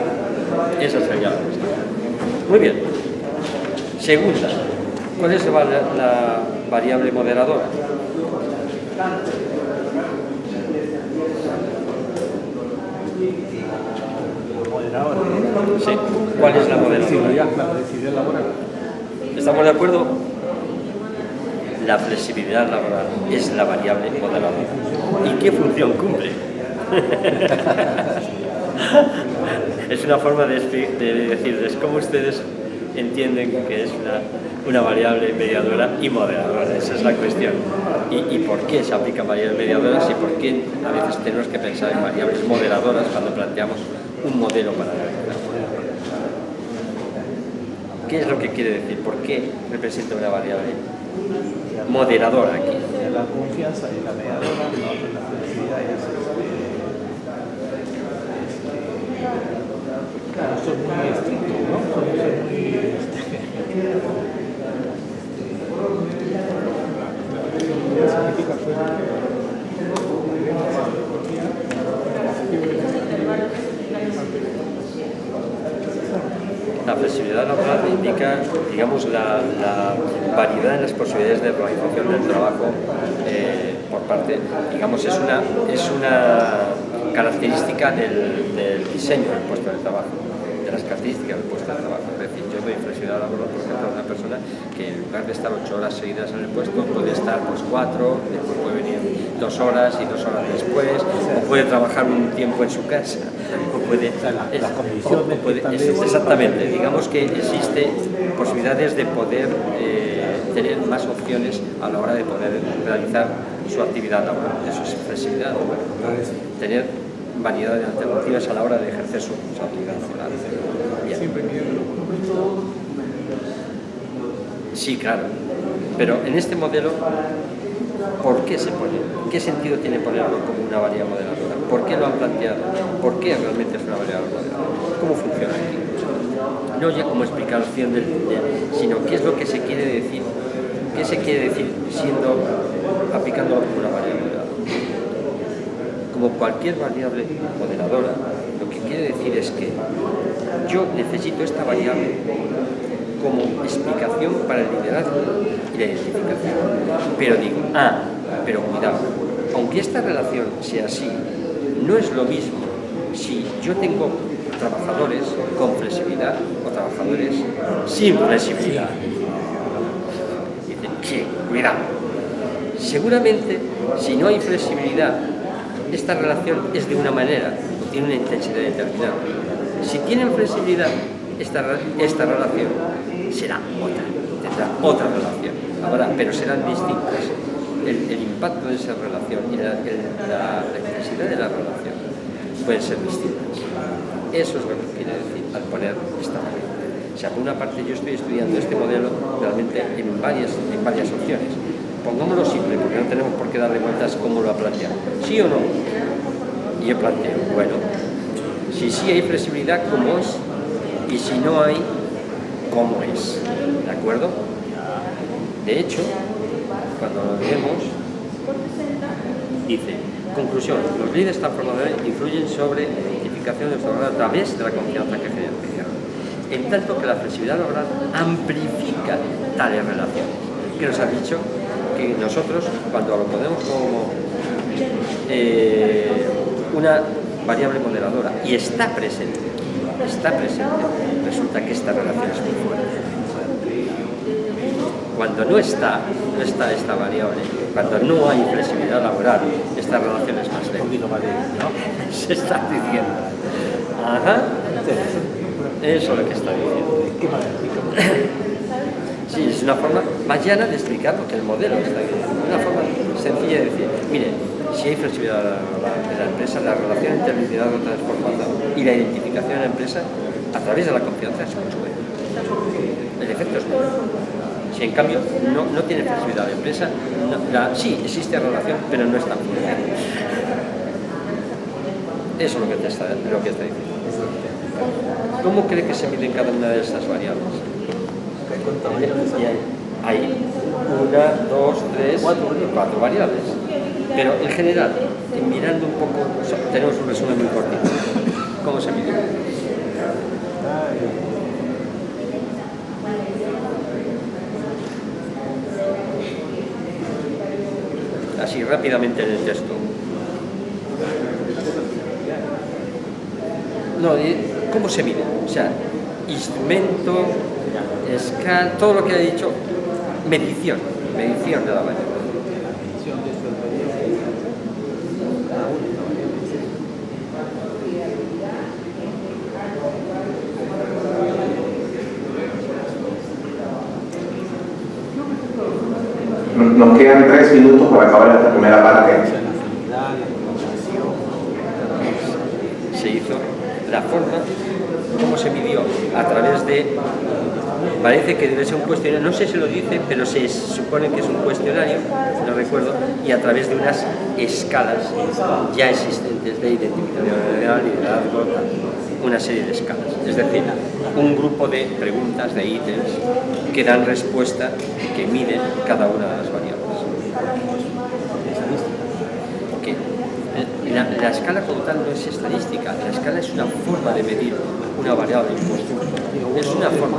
Esa sería la cuestión. Muy bien. Segunda, ¿cuál es la variable moderadora? Sí. ¿Cuál es la moderadora? ¿Estamos de acuerdo? La flexibilidad laboral es la variable moderadora. ¿Y qué función cumple? Es una forma de decirles cómo ustedes entienden que es una variable mediadora y moderadora. Esa es la cuestión. ¿Y por qué se aplican variables mediadoras y por qué a veces tenemos que pensar en variables moderadoras cuando planteamos un modelo para la vida? ¿Qué es lo que quiere decir? ¿Por qué representa una variable moderadora aquí? La confianza y la mediadora, la flexibilidad es son muy estrictos, ¿no? Son muy La flexibilidad laboral indica, digamos, la variedad en las posibilidades de organización del trabajo por parte, digamos, es una característica del diseño del puesto de trabajo, de las características del puesto de trabajo. Es decir, yo doy flexibilidad laboral, por ejemplo, a una persona que en lugar de estar 8 horas seguidas en el puesto, puede estar 4, después puede venir 2 horas y 2 horas después, o puede trabajar un tiempo en su casa, o puede... exactamente, digamos que existe posibilidades de poder tener más opciones a la hora de poder realizar su actividad laboral. Eso es flexibilidad laboral. Tener variedad de alternativas a la hora de ejercer su actividad laboral. Bien. Sí, claro. Pero en este modelo, ¿por qué se pone? ¿Qué sentido tiene ponerlo como una variable moderadora? ¿Por qué lo han planteado? ¿Por qué realmente es una variable moderadora? ¿Cómo funciona aquí? No ya como explicación sino qué es lo que se quiere decir. ¿Qué se quiere decir aplicándolo como una variable moderadora? Como cualquier variable moderadora, lo que quiere decir es que yo necesito esta variable como explicación para el liderazgo y la identificación. Pero digo, pero cuidado, aunque esta relación sea así, no es lo mismo si yo tengo trabajadores con flexibilidad o trabajadores sin flexibilidad. Dicen, sí, cuidado. Seguramente, si no hay flexibilidad, esta relación es de una manera, tiene una intensidad determinada. Si tienen flexibilidad, esta relación será otra, tendrá otra relación. Ahora, pero serán distintas. El impacto de esa relación y la intensidad de la relación pueden ser distintas. Eso es lo que quiere decir al poner esta regla. O sea, por una parte yo estoy estudiando este modelo realmente en varias opciones. Pongámoslo simple, porque no tenemos por qué darle vueltas cómo lo ha planteado. ¿Sí o no? Y yo planteo, bueno, si sí hay flexibilidad, ¿cómo es? Y si no hay, ¿cómo es? ¿De acuerdo? De hecho, cuando lo leemos, dice, conclusión, los líderes transformadores influyen sobre la identificación de nuestra labor a través de la confianza que genera. En tanto que la flexibilidad laboral amplifica tales relaciones. ¿Qué nos ha dicho? Que nosotros, cuando lo ponemos como una variable moderadora y está presente, resulta que esta relación es muy fuerte. Cuando no está esta variable, cuando no hay flexibilidad laboral, esta relación es más débil. Se está diciendo. Ajá. Eso es lo que está diciendo. Sí, es una forma más llana de explicar lo que el modelo está diciendo. Una forma sencilla de decir, mire, si hay flexibilidad de la empresa, la relación entre el liderazgo transformador y la identificación de la empresa a través de la confianza es mucho mayor. El efecto es menor. Si en cambio no tiene flexibilidad la empresa, sí existe relación, pero no es tan fuerte. Eso es lo que está diciendo. ¿Cómo cree que se miden cada una de estas variables? Hay 1, 2, 3, 4 variables. Pero en general, mirando un poco, tenemos un resumen muy cortito. ¿Cómo se mide? Así rápidamente en el texto. No, ¿cómo se mide? O sea, instrumento, escala, todo lo que ha dicho, medición de la variable. Nos quedan 3 minutos para acabar esta primera parte. Se hizo la forma, ¿cómo se midió? A través de, parece que debe ser un cuestionario, no sé si lo dice, pero se supone que es un cuestionario, no recuerdo, y a través de unas escalas ya existentes de identificación de liderazgo, una serie de escalas. Es decir, un grupo de preguntas, de ítems, que dan respuesta, que miden cada una de las variables. Porque la escala como tal no es estadística, la escala es una forma de medir una variable impuesta. Es una forma.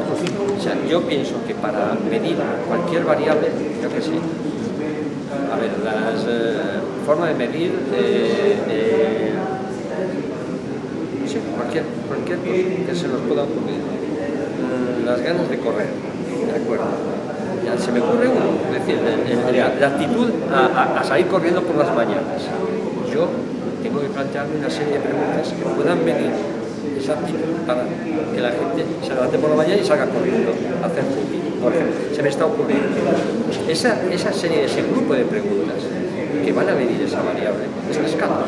O sea, yo pienso que para medir cualquier variable, yo qué sé, a ver, las formas de medir sí, cualquier cosa que se nos pueda ocurrir. Las ganas de correr, ¿de acuerdo? Ya se me ocurre uno, es decir, la actitud a salir corriendo por las mañanas. Yo tengo que plantearme una serie de preguntas que puedan medir esa actitud para que la gente se levante por la mañana y salga corriendo a hacer fútbol. Por ejemplo, se me está ocurriendo esa serie, ese grupo de preguntas que van a medir esa variable, es la escala.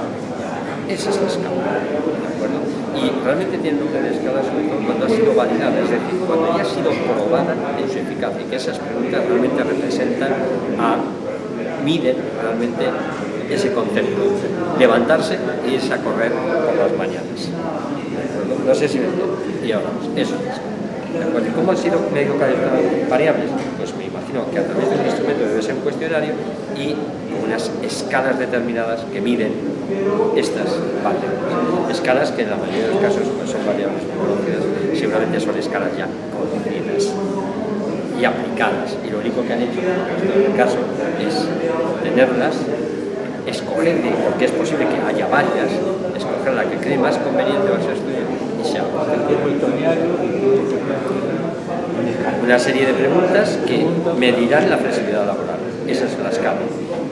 Esa es la escala, ¿de acuerdo? Y realmente tiene nombre de escala sobre todo cuando ha sido validada, es decir, cuando ya ha sido probada en su eficacia, y que esas preguntas realmente representan, miden realmente ese concepto, levantarse e irse a correr por las mañanas. No sé si me entiendo. Y ahora, eso es. ¿De acuerdo? ¿Cómo han sido medido cada variables? Pues me imagino que a través de un instrumento debe ser un cuestionario y con unas escalas determinadas que miden estas variables. Escalas que en la mayoría de los casos pues, son variables muy conocidas, seguramente son escalas ya conocidas y aplicadas. Y lo único que han hecho en este caso es tenerlas, escoger, porque es posible que haya varias, escoger la que cree más conveniente para su estudio y se habla. El tiempo historiario y Una serie de preguntas que medirán la flexibilidad laboral. Esa es la escala.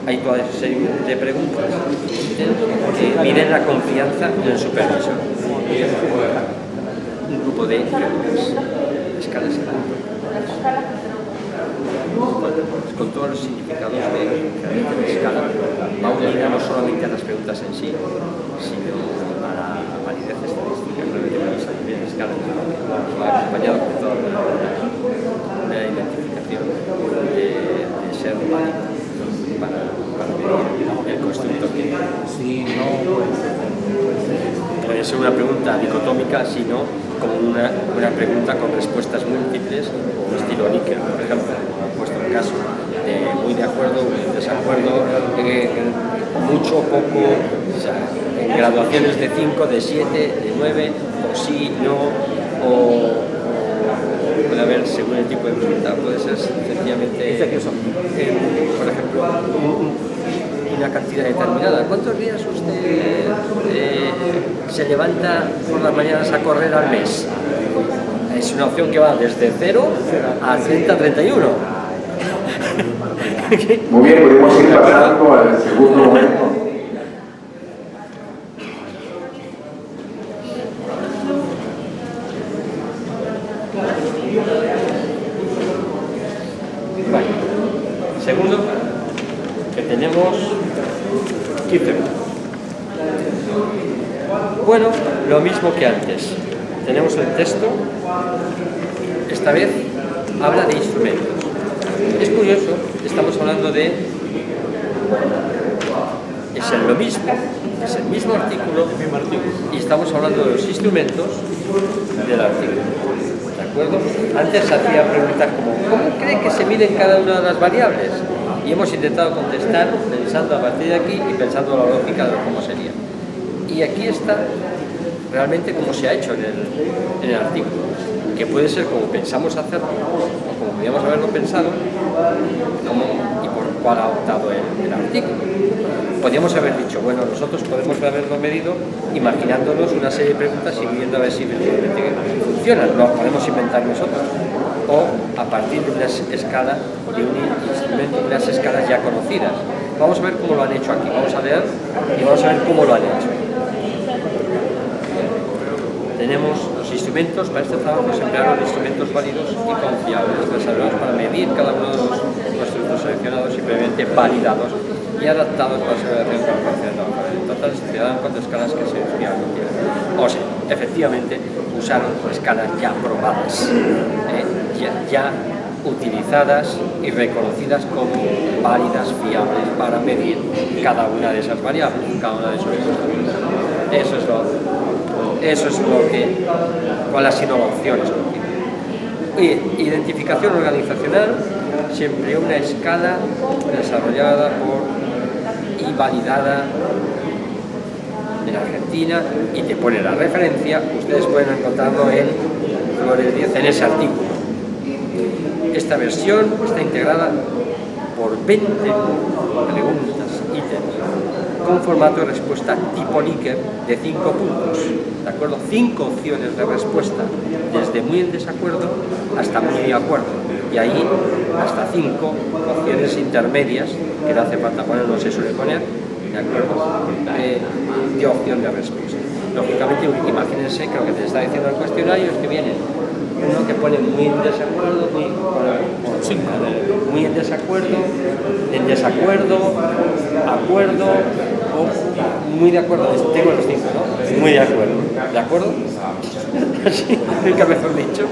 Hay toda esa serie de preguntas que miden la confianza del supervisor. Un grupo de preguntas. Escalas con todos los significados de escala. Va unida no solamente a las preguntas en sí, sino a la validez estadística. Realmente la escala va acompañado con toda una identificación de ser válido para medir el constructo que si no, pues puede ser una pregunta dicotómica, sino como una pregunta con respuestas múltiples, estilo Likert, por ejemplo. He puesto el caso de muy de acuerdo, muy en desacuerdo, mucho o poco, o sea, en graduaciones de 5, de 7, de 9, o sí, no, o puede haber, según el tipo de pregunta, puede ser sencillamente, por ejemplo, una cantidad determinada. ¿Cuántos días usted se levanta por las mañanas a correr al mes? Es una opción que va desde 0 a 30, 31. Muy bien, podemos ir pasando al segundo momento. Vale. Segundo, que tenemos 15 minutos. Bueno, lo mismo que antes. Tenemos el texto, esta vez habla de instrumentos. Es curioso, estamos hablando de... Es lo mismo, es el mismo artículo, y estamos hablando de los instrumentos del artículo. ¿De acuerdo? Antes hacía preguntas como ¿cómo cree que se miden cada una de las variables? Y hemos intentado contestar pensando a partir de aquí y pensando la lógica de cómo sería. Y aquí está realmente como se ha hecho en el artículo, que puede ser como pensamos hacerlo, o como podríamos haberlo pensado, y por cuál ha optado el artículo. Podríamos haber dicho, bueno, nosotros podemos haberlo medido imaginándonos una serie de preguntas y viendo a ver si realmente funcionan, lo podemos inventar nosotros, o a partir de una escala, de un instrumento, de unas escalas ya conocidas. Vamos a ver cómo lo han hecho aquí, vamos a leer y vamos a ver cómo lo han hecho. Tenemos los instrumentos, para este trabajo se emplearon instrumentos válidos y confiables, desarrollados para medir cada uno de los constructos seleccionados y previamente validados y adaptados para su relación con la capacidad de trabajo. En total se dan 4 escalas que se estudiaron. O sea, efectivamente usaron escalas ya probadas, ya utilizadas y reconocidas como válidas, fiables para medir cada una de esas variables, cada una de esos constructos. Eso es cuál ha sido la opción escogida. Identificación organizacional, se empleó una escala desarrollada y validada en Argentina y te pone la referencia, ustedes pueden encontrarlo en Flores 10 en ese artículo. Esta versión está integrada por 20 preguntas, ítems, con formato de respuesta tipo Likert de 5 puntos, ¿de acuerdo? 5 opciones de respuesta, desde muy en desacuerdo hasta muy de acuerdo, y ahí hasta 5 opciones intermedias, que no hace falta poner, no se suele poner, ¿de acuerdo? De opción de respuesta. Lógicamente, imagínense que lo que te está diciendo el cuestionario es que viene uno que pone muy en desacuerdo, muy en desacuerdo, acuerdo, o muy de acuerdo. Tengo los 5, ¿no? Muy de acuerdo? Así, nunca mejor dicho.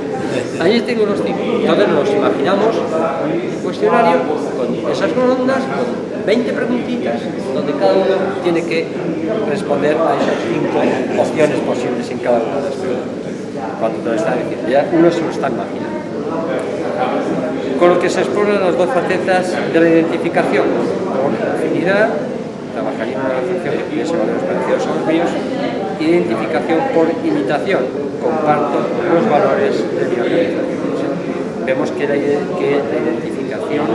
Ahí tengo los 5. Entonces nos imaginamos un cuestionario con esas columnas, con 20 preguntitas, donde cada uno tiene que responder a esas 5 opciones posibles en cada una de las preguntas. Cuando te lo está diciendo, ya uno se lo está imaginando. Con lo que se exploran las 2 facetas de la identificación. Por afinidad, trabajaría en una organización que tuviese valores parecidos a los míos. Identificación por imitación, comparto los valores de mi organización. Vemos que la identificación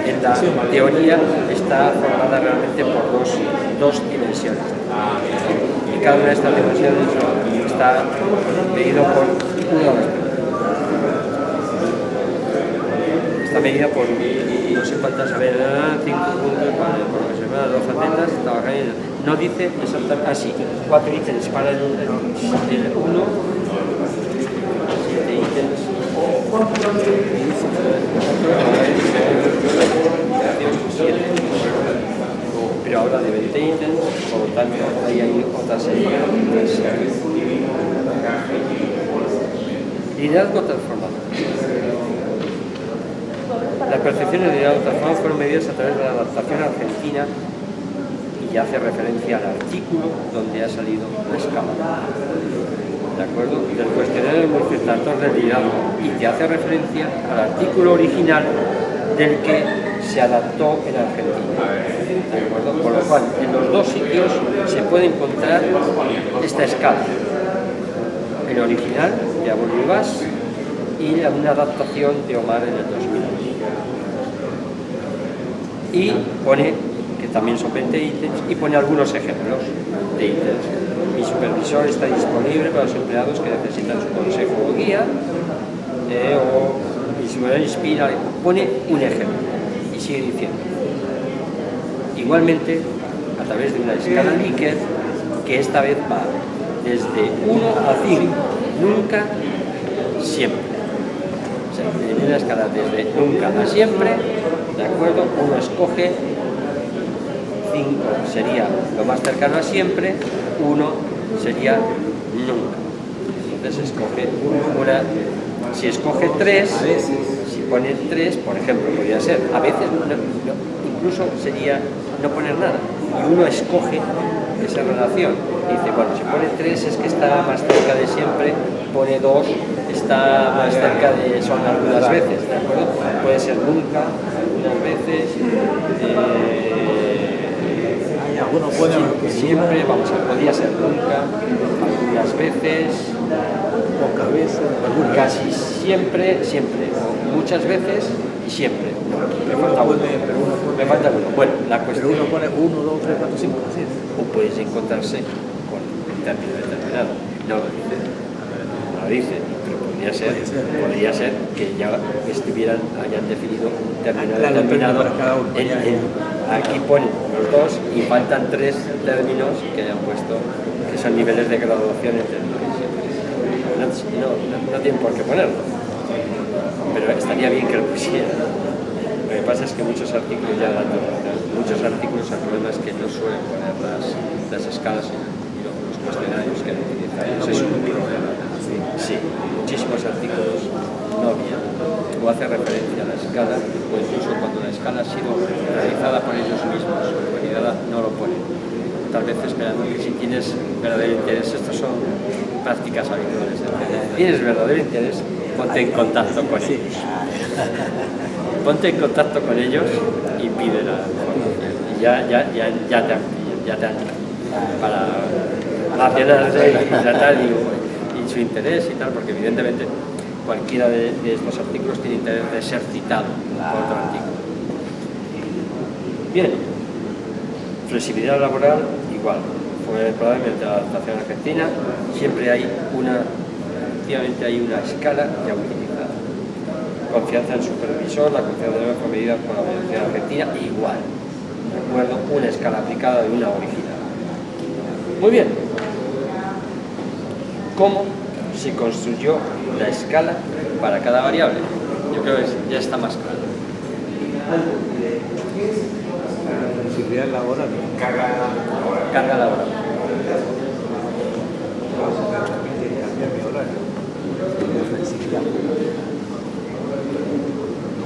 en la teoría está formada realmente por dos dimensiones. cada una de estas dimensiones está medido por una está medida por no sé cuántas, a ver, 5 puntos, vale, por lo que se llama 2 facetas, no dice exactamente, así, 4 ítems para el 1, 7 ítems, pero habla de 20 ítems, por lo tanto ahí hay otra serie de liderazgo transformador. Las percepciones de liderazgo transformador fueron medidas a través de la adaptación argentina y hace referencia al artículo donde ha salido la escala. ¿De acuerdo? Del cuestionario del multiplicador del liderazgo, y te hace referencia al artículo original del que se adaptó en Argentina. ¿De acuerdo? Por lo cual, en los dos sitios se puede encontrar esta escala. El original de Abul Ribas y una adaptación de Omar en el 2000. Y pone que también son 20 ítems y pone algunos ejemplos de ítems. Mi supervisor está disponible para los empleados que necesitan su consejo o guía, o mi supervisor inspira, pone un ejemplo y sigue diciendo. Igualmente, a través de una escala Likert, que esta vez va desde 1 a 5, nunca, siempre. O sea, en una escala desde nunca a siempre, ¿de acuerdo? Uno escoge 5 sería lo más cercano a siempre, 1 sería nunca. Entonces escoge una, si escoge 3, si pone 3, por ejemplo, podría ser, a veces incluso sería no poner nada, y uno escoge esa relación. Dice, bueno, si pone 3 es que está más cerca de siempre, pone 2, está más cerca de son algunas veces, ¿de acuerdo? Puede ser nunca, algunas veces, siempre, vamos a ver, podría ser nunca, algunas veces, pocas veces, casi siempre, siempre, o muchas veces y siempre. Me falta uno. Me falta uno. Bueno, la cuestión. Pero uno pone 1, 2, 3, 4, 5, así. O puedes encontrarse con un término determinado. No lo dice. No lo dice, pero podría ser que ya hayan definido un término determinado. Aquí ponen los 2 y faltan 3 términos que hayan puesto, que son niveles de graduación entre no tienen por qué ponerlo, pero estaría bien que lo pusieran. Lo que pasa es que muchos artículos el problema es que no suelen poner las escalas y los cuestionarios que utilizan. Eso es un problema. Sí, muchísimos artículos no vienen o hace referencia a la escala, o incluso cuando la escala ha sido realizada por ellos mismos o validada, no lo ponen. Tal vez esperando que si tienes verdadero interés, estas son prácticas habituales. Si tienes verdadero interés, ponte en contacto con ellos. Ponte en contacto con ellos y pídela. Y ya te han para relacionarse y tratar y su interés y tal, porque evidentemente cualquiera de estos artículos tiene interés de ser citado por otro artículo. Bien, flexibilidad laboral, igual. Probablemente la adaptación argentina, siempre efectivamente hay una escala ya utilizada. Confianza en el supervisor, la confianza en la medida con la organización argentina, igual. ¿De acuerdo? Una escala aplicada de una original. Muy bien. ¿Cómo se construyó la escala para cada variable? Yo creo que ya está más claro. Flexibilidad laboral. Carga laboral.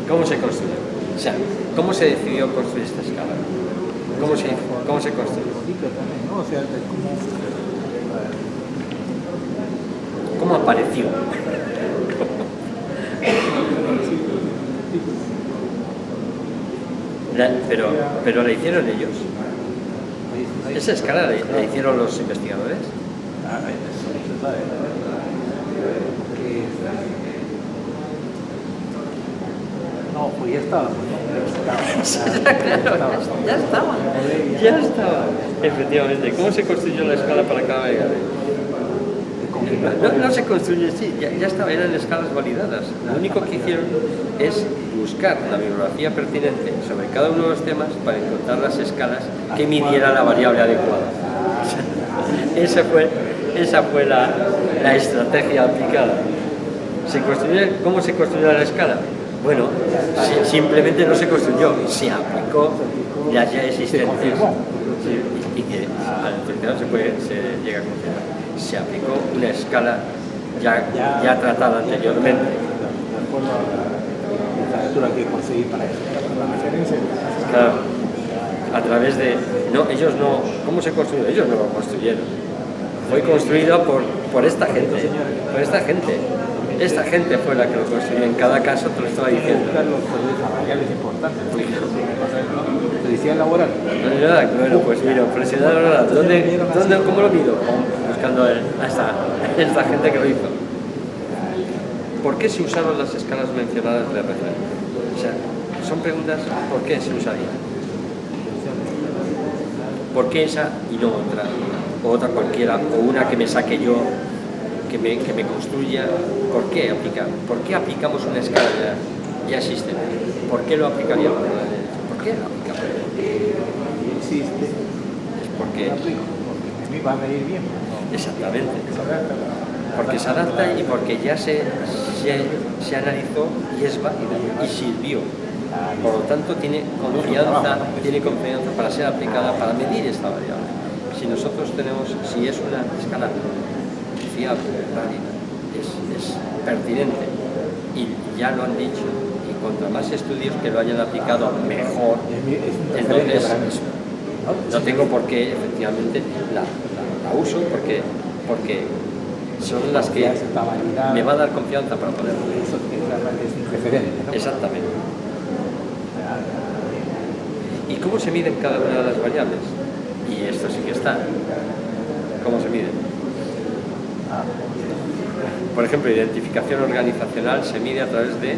¿Cómo se construyó? O sea, ¿cómo se decidió construir esta escala? ¿Cómo se construyó? ¿Cómo apareció? Pero la hicieron ellos. ¿Esa escala la hicieron los investigadores? No, pues ya estaba. Ya estaba. Efectivamente. ¿Cómo se construyó la escala para cada variable? No se construye, sí, ya estaba, eran escalas validadas. Lo único que hicieron es buscar la bibliografía pertinente sobre cada uno de los temas para encontrar las escalas que midieran la variable adecuada. Esa fue la estrategia aplicada. ¿Cómo se construyó la escala? Bueno, simplemente no se construyó, se aplicó las ya existentes. Y que al utilizar se llega a considerar. Se aplicó una escala ya tratada anteriormente. De acuerdo a la literatura que conseguí para eso. La referencia. Claro, a través de... No, ellos no... ¿Cómo se construyó? Ellos no lo construyeron. Fue construido por esta gente. Por esta gente. Esta gente fue la que lo construyó. En cada caso te lo estaba diciendo. Buscar los variables importantes. Felicidad laboral. Bueno, pues mira, felicidad laboral. ¿Cómo lo mido? Buscando a esta gente que lo hizo. ¿Por qué se usaron las escalas mencionadas de referencia? O sea, son preguntas, ¿por qué se usaría? ¿Por qué esa y no otra? O otra cualquiera, o una que me saque yo, que me construya. ¿Por qué aplicar? ¿Por qué aplicamos una escala ya existente? ¿Por qué lo aplicaríamos? ¿Por qué lo aplicamos? Existe. Porque a mí va a venir bien. Exactamente. Porque se adapta y porque ya se analizó y es válida y sirvió. Por lo tanto, tiene confianza para ser aplicada, para medir esta variable. Si nosotros si es una escala fiable, válida, es pertinente, y ya lo han dicho, y contra más estudios que lo hayan aplicado, mejor. Entonces, no tengo por qué, efectivamente, la uso, porque son las que me va a dar confianza para poder hacer. Eso es un referente, ¿no? Exactamente. ¿Y cómo se miden cada una de las variables? Y esto sí que está. ¿Cómo se miden? Por ejemplo, identificación organizacional se mide a través de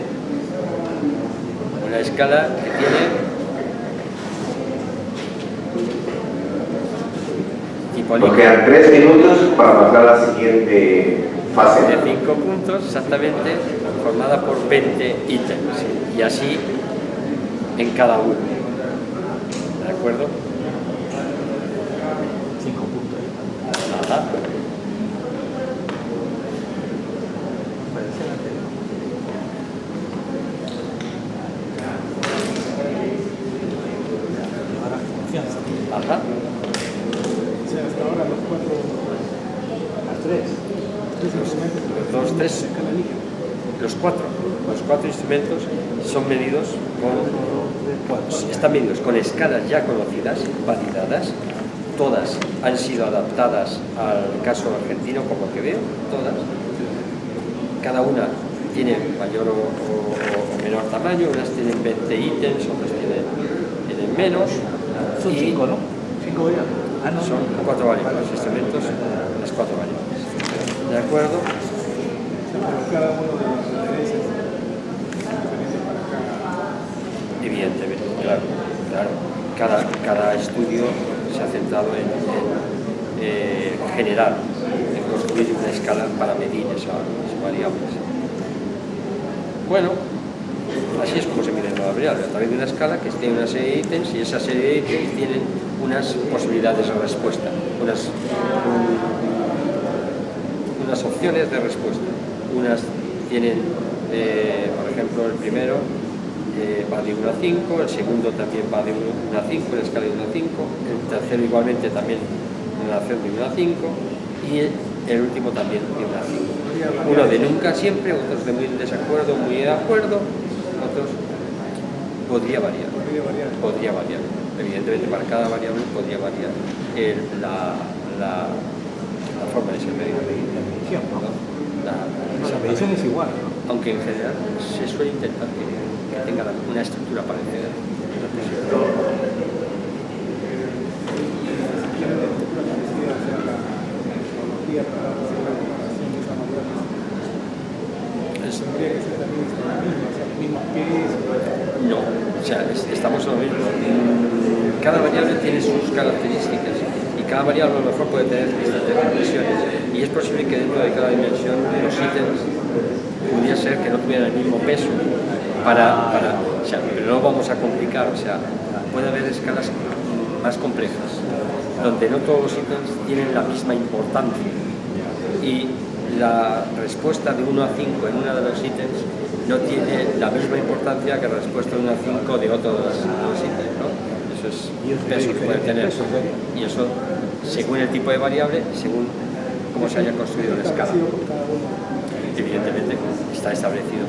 una escala que tiene tipo Nos quedan 3 minutos para pasar a la siguiente fase. de 5 puntos, exactamente, formada por 20 ítems. Y así en cada uno. ¿De acuerdo? 5 puntos. Ajá. Ahora confianza. Ajá. O sea, hasta ahora los 3 instrumentos. Los cuatro instrumentos son medidos están medidos con escalas ya conocidas, validadas. Todas han sido adaptadas al caso argentino, por lo que veo, todas. Cada una tiene mayor o menor tamaño, unas tienen 20 ítems, otras tienen menos. Son 5, ¿no? 5 variables. No. Son 4 variables, los instrumentos, las 4 variables. ¿De acuerdo? Pero cada uno de las referencias es diferente para cada. Evidentemente, claro. Cada estudio se ha centrado en generar, en construir una escala para medir esas variables. Bueno, así es como se mide la variable, a través de una escala que tiene una serie de ítems, y esa serie de ítems tienen unas posibilidades de respuesta, unas opciones de respuesta. Unas tienen, por ejemplo, el primero va de 1 a 5, el segundo también va de 1 a 5, en la escala de 1 a 5, el tercero igualmente también en relación de 1 a 5, y el último también de 1 a 5. Uno de nunca siempre, otros de muy en desacuerdo, muy de acuerdo, otros podría variar. Evidentemente para cada variable podría variar la forma de ser medido. La medición es igual, ¿no? Aunque en general se suele intentar que tenga una estructura parecida. No, o sea, estamos en lo mismo. Cada variable tiene sus características cada variable a lo mejor puede tener distintas dimensiones y es posible que dentro de cada dimensión los ítems pudiera ser que no tuvieran el mismo peso o sea, pero no vamos a complicar, o sea, puede haber escalas más complejas donde no todos los ítems tienen la misma importancia y la respuesta de 1 a 5 en uno de los ítems no tiene la misma importancia que la respuesta de 1 a 5 de otro de los ítems, ¿no? Eso es peso que puede tener y eso según el tipo de variable, según cómo se haya construido la escala. Evidentemente está establecido.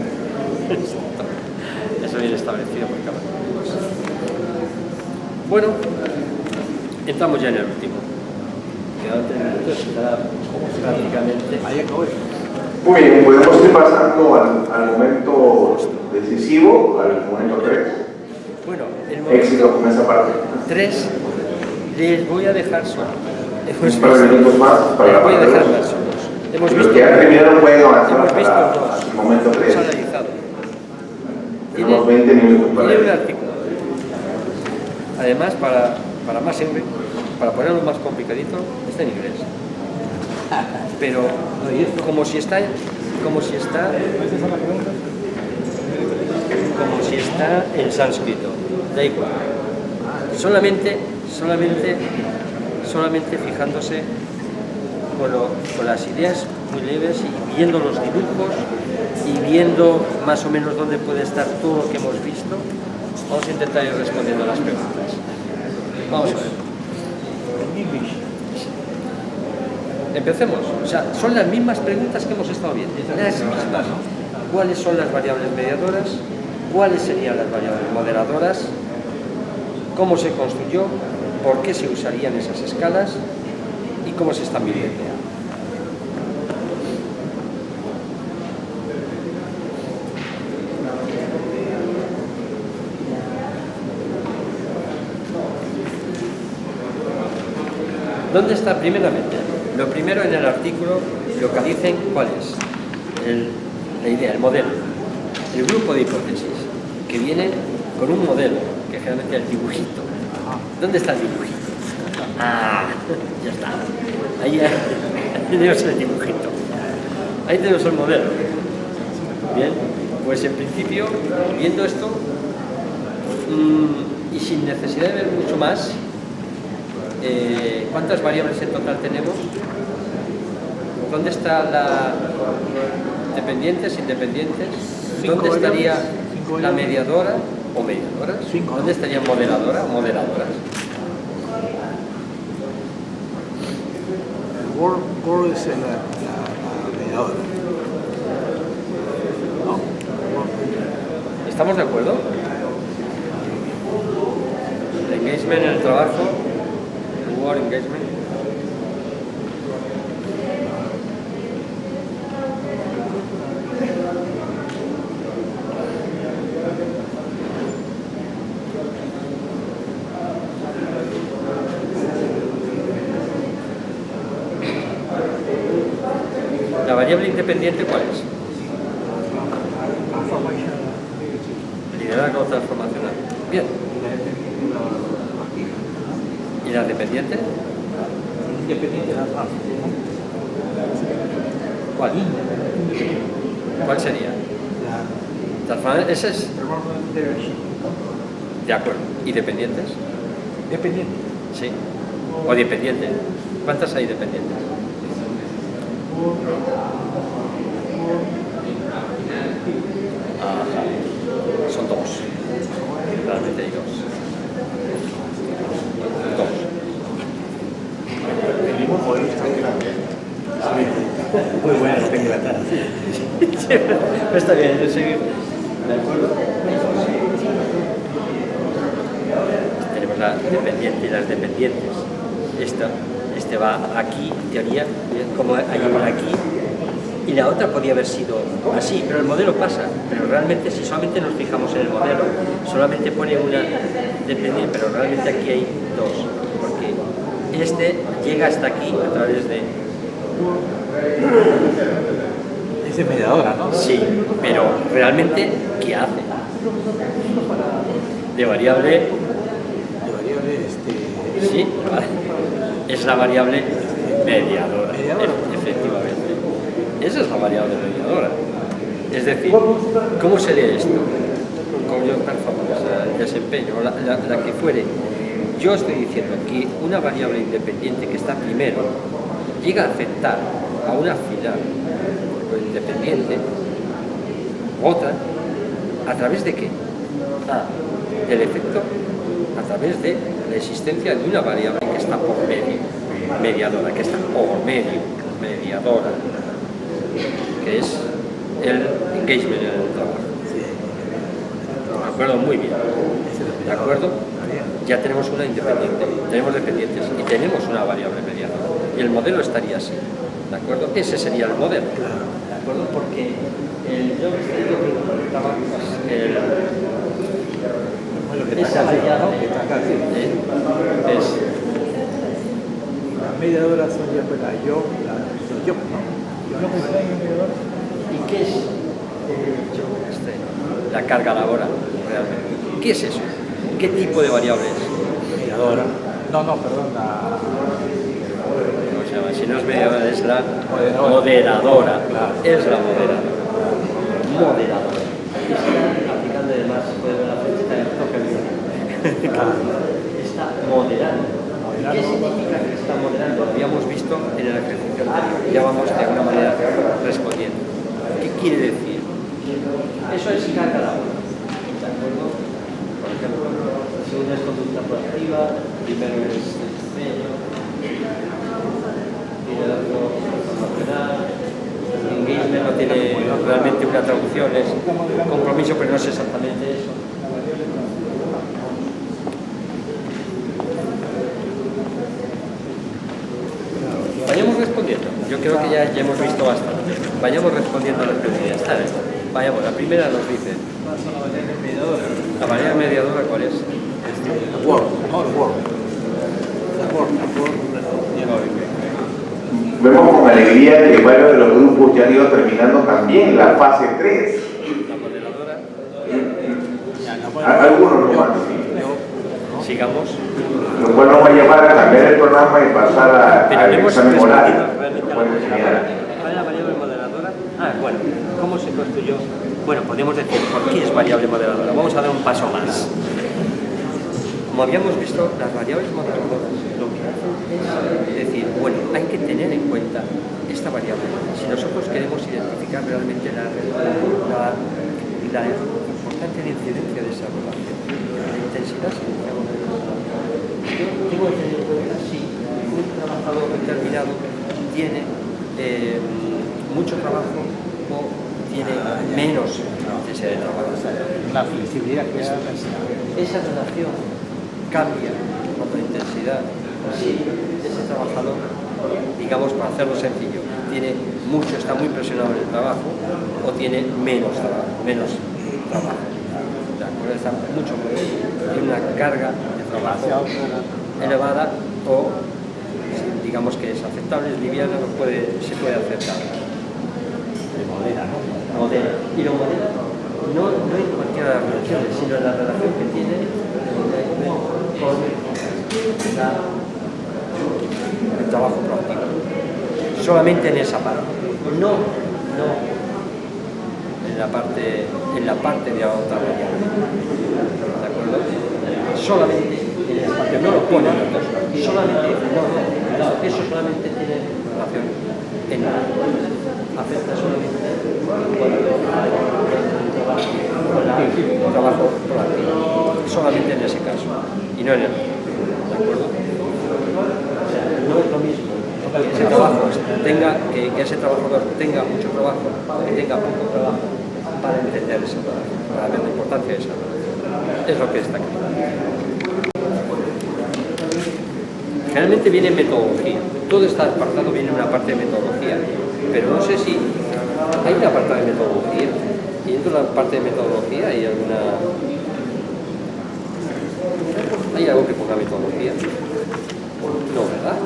Eso viene establecido por cada uno. Bueno, entramos ya en el último. Quedan 3 minutos, está prácticamente. Muy bien, podemos ir pasando al momento decisivo, al momento 3. Bueno, el Éxito momento con esa parte. 3 les voy a dejar solo. Un par de minutos más para la Les voy a parte dejar 2. más solos. Hemos Los visto, que ya terminaron pueden avanzar hemos visto hasta dos. el momento 3. Hemos analizado. Tenemos 20 minutos para Tiene un eso. artículo. Además, para más simple, para ponerlo más complicadito, está en inglés. Pero como si está en sánscrito, da igual. Solamente fijándose con las ideas muy leves y viendo los dibujos y viendo más o menos dónde puede estar todo lo que hemos visto, vamos a intentar ir respondiendo a las preguntas. Vamos a ver. Empecemos. O sea, son las mismas preguntas que hemos estado viendo. Las mismas. ¿Cuáles son las variables mediadoras? ¿Cuáles serían las variables moderadoras? ¿Cómo se construyó? ¿Por qué se usarían esas escalas? ¿Y cómo se están midiendo? ¿Dónde está primeramente? Lo primero en el artículo lo que dicen cuál es la idea, el modelo, el grupo de hipótesis, que viene con un modelo, que generalmente es el dibujito. ¿Dónde está el dibujito? Ah, ya está. Ahí tenemos el dibujito. Ahí tenemos el modelo. Bien, pues en principio, viendo esto, y sin necesidad de ver mucho más, ¿cuántas variables en total tenemos? ¿Dónde está la dependientes, independientes? ¿Dónde estaría la mediadora o mediadoras? ¿Dónde estaría modeladora o moderadoras? Word es la mediadora. ¿Estamos de acuerdo? El engagement en el trabajo, el word engagement. ¿La variable independiente cuál es? Liderazgo transformacional. Bien. ¿Y la dependiente? ¿Cuál? ¿Cuál sería? Ese es. De acuerdo. ¿Y dependientes? Dependiente. Sí. ¿O dependiente? ¿Cuántas hay dependientes? Ajá. Son dos. Realmente hay dos. El mismo modelo está grande. Muy bueno, no tengo la cara. Está bien, yo seguir. ¿De acuerdo? Tenemos la dependiente y las dependientes. Este va aquí, en teoría, como hay una aquí, y la otra podía haber sido así, pero el modelo pasa. Pero realmente, si solamente nos fijamos en el modelo, solamente pone una dependiente, pero realmente aquí hay dos, porque este llega hasta aquí a través de... Esa es mediadora, ¿no? Sí, pero realmente, ¿qué hace? De variable... De variable, Sí, Es la variable mediadora, efectivamente. Esa es la variable mediadora. Es decir, ¿cómo sería esto? Cognitive performance, desempeño, la que fuere. Yo estoy diciendo que una variable independiente que está primero llega a afectar a una final independiente, otra, ¿a través de qué? Del efecto, a través de la existencia de una variable que está por medio, mediadora, que está por medio, mediadora, que es el engagement en el trabajo. ¿De acuerdo? Muy bien. ¿De acuerdo? Ya tenemos una independiente, tenemos dependientes y tenemos una variable mediadora. Y el modelo estaría así. ¿De acuerdo? Ese sería el modelo. ¿De acuerdo? Porque yo que comentaba, esa variable es... Las mediadoras son ya pues la yo, ¿no? ¿Y qué es la carga laboral realmente? ¿Qué es eso? ¿Qué tipo de variable es? Mediadora. No, perdón, ¿Cómo se llama? Si no es mediadora, es la moderadora. Claro. Es la moderadora. Moderadora. Está aplicando además, puede ver la flechita del toque. Está moderando. ¿Qué significa que está moderando? Lo habíamos visto en el ejercicio anterior. Ya vamos de alguna manera respondiendo. ¿Qué quiere decir? Eso es carga laboral. ¿De acuerdo? Por ejemplo, segunda es conducta proactiva, primero es desempeño, liderazgo transformacional, engagement no tiene realmente una traducción, es compromiso, pero no es exactamente eso. Vayamos respondiendo. Yo creo que ya hemos visto bastante. Vayamos respondiendo a las preguntas. Vayamos, la primera nos dice. ¿La variable mediadora cuál es? Vemos con alegría que varios de los grupos ya han ido terminando también la fase 3. La moderadora. Algunos nomás. Sigamos. Lo cual nos va a llevar a cambiar el programa y pasar al examen oral. ¿Cuál es la variable moderadora? Bueno, ¿cómo se construyó? Bueno, podemos decir, ¿por qué es variable moderadora? Vamos a dar un paso más. Como habíamos visto, las variables moderadoras lo que hacen es decir, bueno, hay que tener en cuenta esta variable. Si nosotros queremos identificar realmente la importancia de incidencia de esa relación, la intensidad significa tengo que tener en cuenta si un trabajador determinado tiene mucho trabajo o tiene menos necesidad de trabajo. La flexibilidad que Esa relación cambia con la intensidad. Si ese trabajador, digamos, para hacerlo sencillo, está muy presionado en el trabajo o tiene menos trabajo. ¿De acuerdo? Está mucho menos. Tiene una carga de trabajo elevada o, digamos que es aceptable, es liviana, se puede aceptar. Modera. Y lo modera no en cualquiera de las relaciones, sino en la relación que tiene con el trabajo proactivo. Solamente en esa parte. No en la parte de otra variable. ¿De acuerdo? Solamente en esa parte. No lo pone en los dos. Solamente, eso solamente tiene relación en afecta solamente el trabajo proactivo. Solamente en ese caso. Y no en el otro. ¿De acuerdo? O sea, no es lo mismo que ese trabajador tenga mucho trabajo o que tenga poco trabajo para entender ese trabajo, para ver la importancia de esa relación. Es lo que está aquí. Generalmente viene metodología. Todo este apartado viene en una parte de metodología, pero no sé si hay una parte de metodología y dentro de la parte de metodología hay algo que ponga metodología. No, ¿verdad?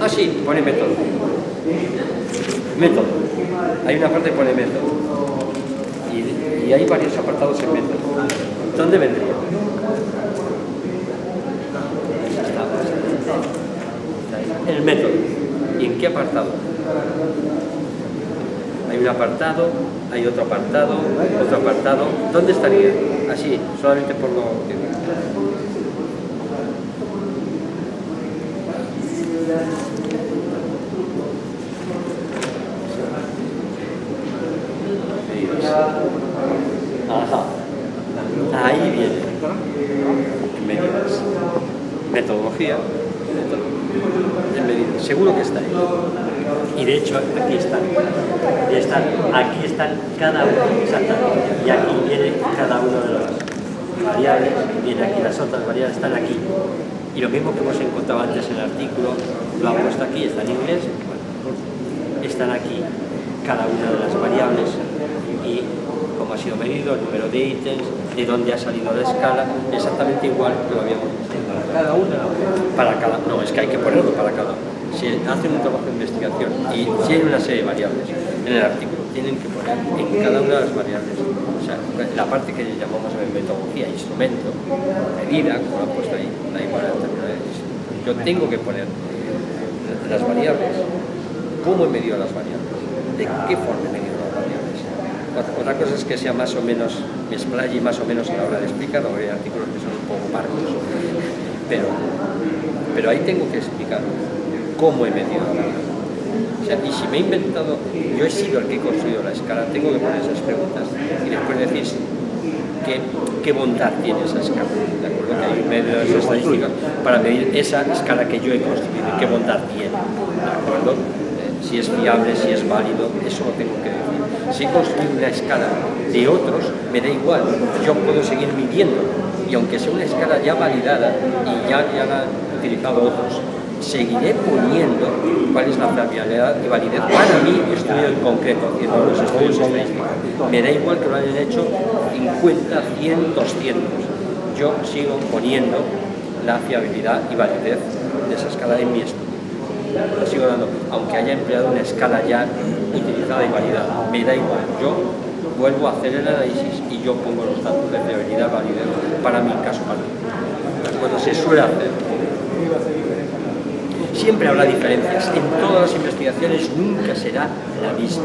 Sí, pone método. Método. Hay una parte que pone método. Y hay varios apartados en método. ¿Dónde vendría? En el método. ¿Y en qué apartado? Hay un apartado, hay otro apartado, otro apartado. ¿Dónde estaría? Así, solamente por lo que... Ajá. Ahí viene. En medidas. Metodología. En medidas. Seguro que está ahí. Y de hecho, aquí están. Aquí están cada uno exactamente. Y aquí viene cada uno de las variables. Viene aquí las otras variables, están aquí. Y lo mismo que hemos encontrado antes en el artículo, lo han puesto aquí, está en inglés. Bueno, están aquí cada una de las variables y cómo ha sido medido, el número de ítems, de dónde ha salido la escala, exactamente igual que lo habíamos visto. Cada una, para cada, no, es que hay que ponerlo para cada uno. Si hacen un trabajo de investigación y tienen una serie de variables en el artículo, tienen que poner en cada una de las variables, o sea, la parte que llamamos metodología, instrumento, medida, como lo han puesto ahí, da igual la terminología, yo tengo que poner las variables, cómo he medido las variables, de qué forma he medido las variables. Otra cosa es que sea más o menos, me explaye más o menos a la hora de explicar, o hay artículos que son un poco parcos, pero ahí tengo que explicar cómo he medido la variable. O sea, y si me he inventado, yo he sido el que he construido la escala, tengo que poner esas preguntas y después decir qué bondad tiene esa escala, ¿de acuerdo? Que hay medios estadísticos para medir esa escala que yo he construido, qué bondad tiene, ¿de acuerdo? Si es fiable, si es válido, eso lo tengo que decir. Si he construido una escala de otros, me da igual, yo puedo seguir midiendo, y aunque sea una escala ya validada y ya la han utilizado otros, seguiré poniendo cuál es la fiabilidad y validez para mi estudio en concreto, haciendo los estudios estadísticos. Me da igual que lo hayan hecho 50, 100, 200. Yo sigo poniendo la fiabilidad y validez de esa escala en mi estudio. Lo sigo dando, aunque haya empleado una escala ya utilizada y validada. Me da igual, yo vuelvo a hacer el análisis y yo pongo los datos de fiabilidad y validez para mi caso particular. Cuando se suele hacer. Siempre habrá diferencias, en todas las investigaciones nunca será la misma,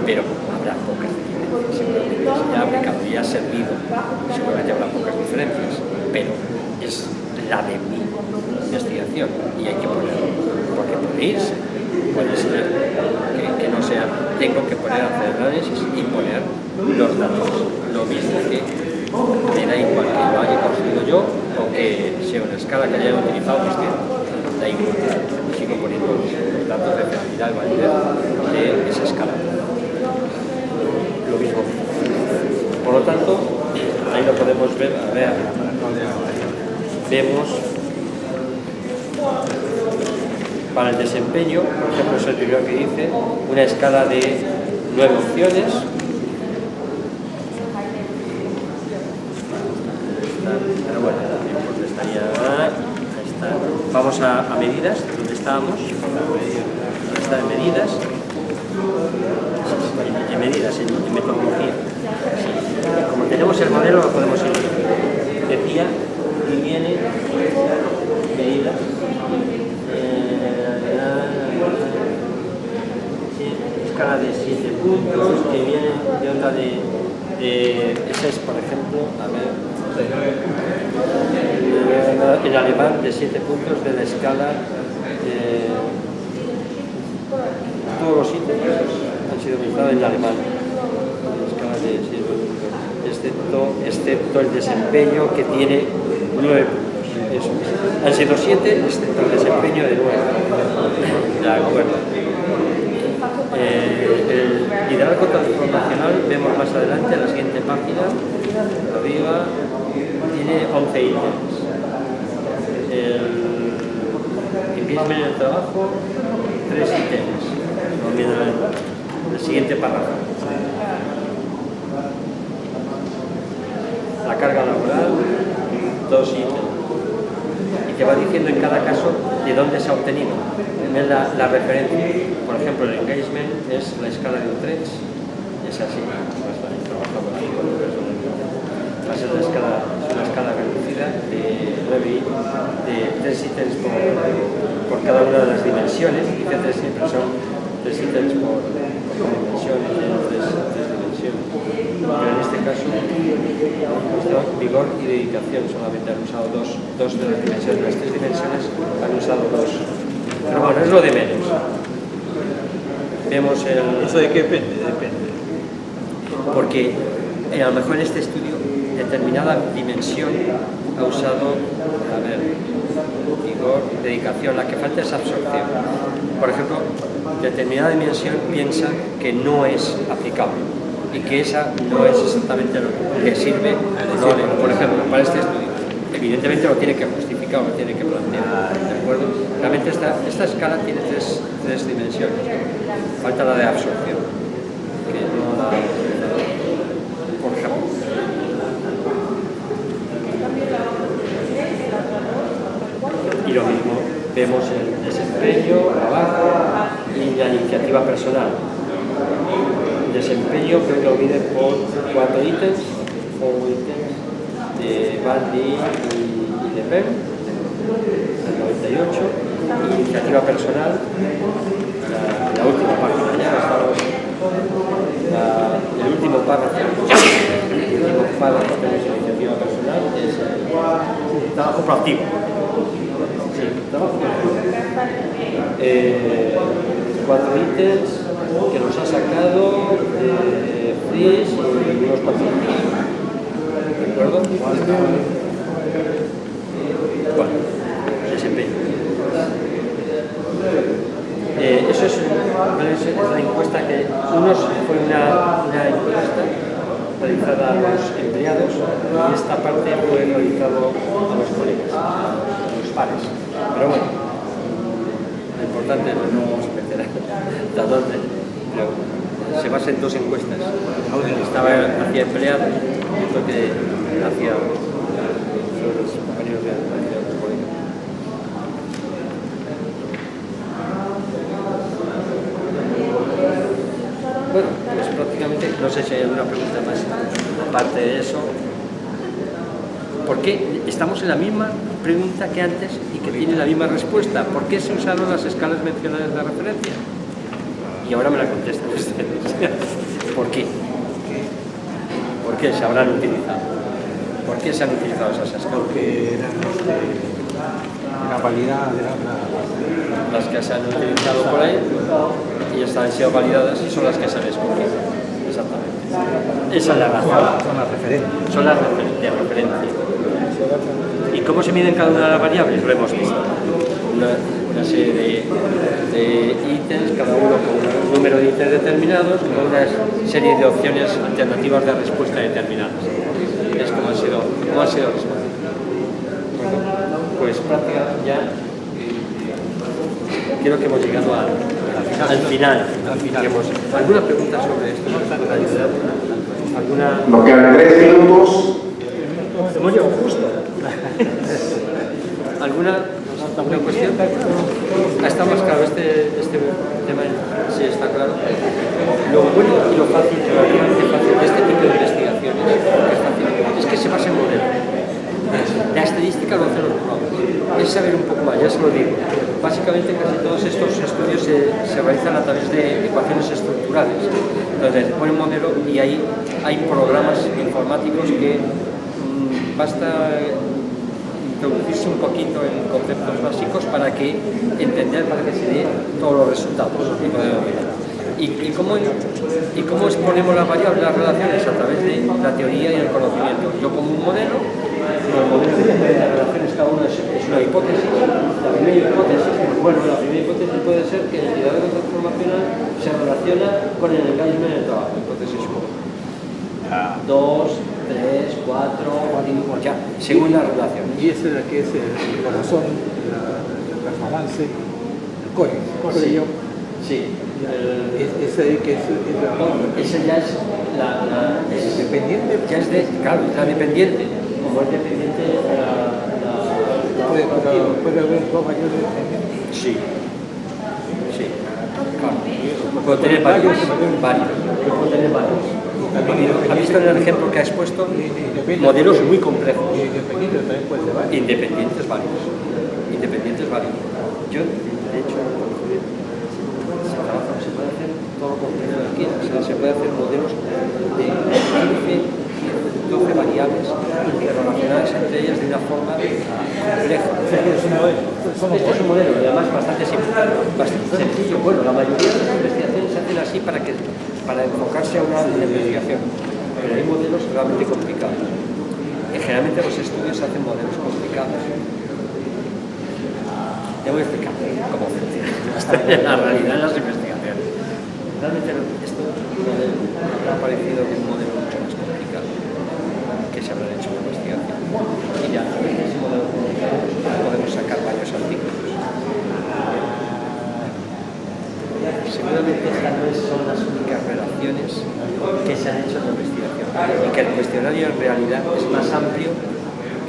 pero habrá pocas diferencias, seguramente si ya ha aplicado y ha servido, seguramente habrá pocas diferencias, pero es la de mi investigación y hay que ponerlo, porque puede ser que no sea, tengo que poner a hacer análisis y poner los datos, lo mismo que me da igual que lo haya construido yo o que sea una escala que haya utilizado mis tiempos. Da igual, sigo poniendo los datos de fiabilidad y validez de esa escala. Lo mismo. Por lo tanto, ahí lo podemos ver, a ver, vemos para el desempeño, por ejemplo, es el primero que dice, una escala de 9 opciones. Pero bueno, no estaría nada. Vamos a medidas, donde estábamos, donde está en medidas, en metodología. Sí. Como tenemos el modelo lo podemos ir. Decía, y viene medidas, escala de 7 puntos, que viene de otra esa es, por ejemplo, a ver, en alemán de 7 puntos de la escala, todos los ítems han sido utilizados en alemán, la escala de 7 puntos, excepto el desempeño que tiene 9 puntos. Eso es. Han sido 7, excepto el desempeño de 9. De acuerdo. El liderazgo transformacional, vemos más adelante en la siguiente página, arriba, tiene 11 ítems. El engagement en el trabajo, 3 ítems. El siguiente párrafo. La carga laboral, 2 ítems. Y te va diciendo en cada caso de dónde se ha obtenido. Es la referencia. Por ejemplo, el engagement es la escala de Utrecht, es así. Va a ser una escala reducida de 3 ítems por cada una de las dimensiones. dimensiones, dice tres siempre son tres ítems por dimensiones, tres dimensiones. Pero en este caso, vigor y dedicación solamente han usado dos de las dimensiones, las tres dimensiones han usado dos. Pero bueno, es lo de menos. Vemos el... ¿Eso de qué depende? Depende. Porque a lo mejor en este estudio determinada dimensión ha usado, a ver, vigor, dedicación, la que falta es absorción. Por ejemplo, determinada dimensión piensa que no es aplicable y que esa no es exactamente lo que sirve o no, por ejemplo, para este estudio. Evidentemente lo tiene que justificar, lo tiene que plantear, ¿de acuerdo? Realmente esta escala tiene tres dimensiones. Falta la de absorción, que no la... por ejemplo. Y lo mismo, vemos el desempeño, abajo, y la iniciativa personal. Desempeño creo que lo mide por 4 ítems, 4 ítems de Baldi y de Penn, el 98, y iniciativa personal, la última página, ya estamos, el último párrafo de la iniciativa personal es el trabajo proactivo. Sí, trabajo proactivo. 4 ítems que nos ha sacado Fries y unos pacientes. ¿De acuerdo? Bueno, desempeño. Eso es la encuesta que fue una encuesta realizada a los empleados y esta parte fue realizada a los colegas, a los pares. Pero bueno, lo importante no vamos a meter hasta dónde, pero se basa en dos encuestas. Estaba hacia empleados y otro que hacia los compañeros de los colegas. Bueno, pues prácticamente, no sé si hay alguna pregunta más aparte de eso. ¿Por qué estamos en la misma pregunta que antes y que tiene la misma respuesta? ¿Por qué se usaron las escalas mencionadas de referencia? Y ahora me la contestan ustedes. ¿Por qué? ¿Por qué se habrán utilizado? ¿Por qué se han utilizado esas escalas? Porque eran la validad, las que se han utilizado por ahí y estas han sido validadas y son las que se han escogido. Exactamente. Esa es la razón. son las referentes. Son las de referencia. ¿Y cómo se miden cada una de las variables? Lo hemos visto. Una serie de ítems, cada uno con un número de ítems determinados, con una serie de opciones alternativas de respuesta determinadas. Es como han sido respuestas. Bueno, pues prácticamente ya creo que hemos llegado al final. ¿Alguna pregunta sobre esto? ¿Alguna? Nos quedan 3 minutos. Hemos llegado justo. ¿Alguna cuestión? Está más claro este tema, sí está claro. Lo bueno y lo fácil, relativamente fácil de este tipo de investigaciones es que se basa en modelos. La estadística lo hacen los programas. Es saber un poco más, ya se lo digo. Básicamente casi todos estos estudios se realizan a través de ecuaciones estructurales. Entonces, pone un modelo y ahí hay programas informáticos que basta introducirse un poquito en conceptos básicos para que se den todos los resultados. ¿Y cómo exponemos las variables, las relaciones? A través de la teoría y el conocimiento. Yo como un modelo, los modelos de relaciones cada uno es una hipótesis. La primera hipótesis, la primera hipótesis puede ser que la entidad de control transformacional se relaciona con el engagement en el trabajo. Hipótesis 1. 2, 3, 4, ya, según la relación. Y ese es el que es el corazón, la performance, el core. Sí. Ese que es ese ya es es dependiente. Ya es la dependiente. Como es dependiente puede haber dos variables dependientes. Sí. Claro. Puedo tener varios. Puedo tener varios. ¿Ha visto en el ejemplo que ha expuesto? Modelos muy complejos. Independientes también puede ser varios. Independientes varios. Yo, de hecho, todo lo complejo que quieras. O sea, se puede hacer modelos de 15, 12 variables interrelacionadas entre ellas de una forma compleja. Este es un modelo y además bastante sencillo. Bueno, la mayoría de las investigaciones se hacen así para enfocarse a una investigación, pero hay modelos realmente complicados. Generalmente los estudios hacen modelos complicados. Ya voy a explicar cómo funciona la realidad en las investigaciones. Realmente este modelo ha parecido un modelo mucho más complicado que se habrá hecho en la investigación. Y ya, a veces ese modelo complicado podemos sacar varios artículos. Seguramente estas no son las únicas relaciones que se han hecho en la investigación y que el cuestionario en realidad es más amplio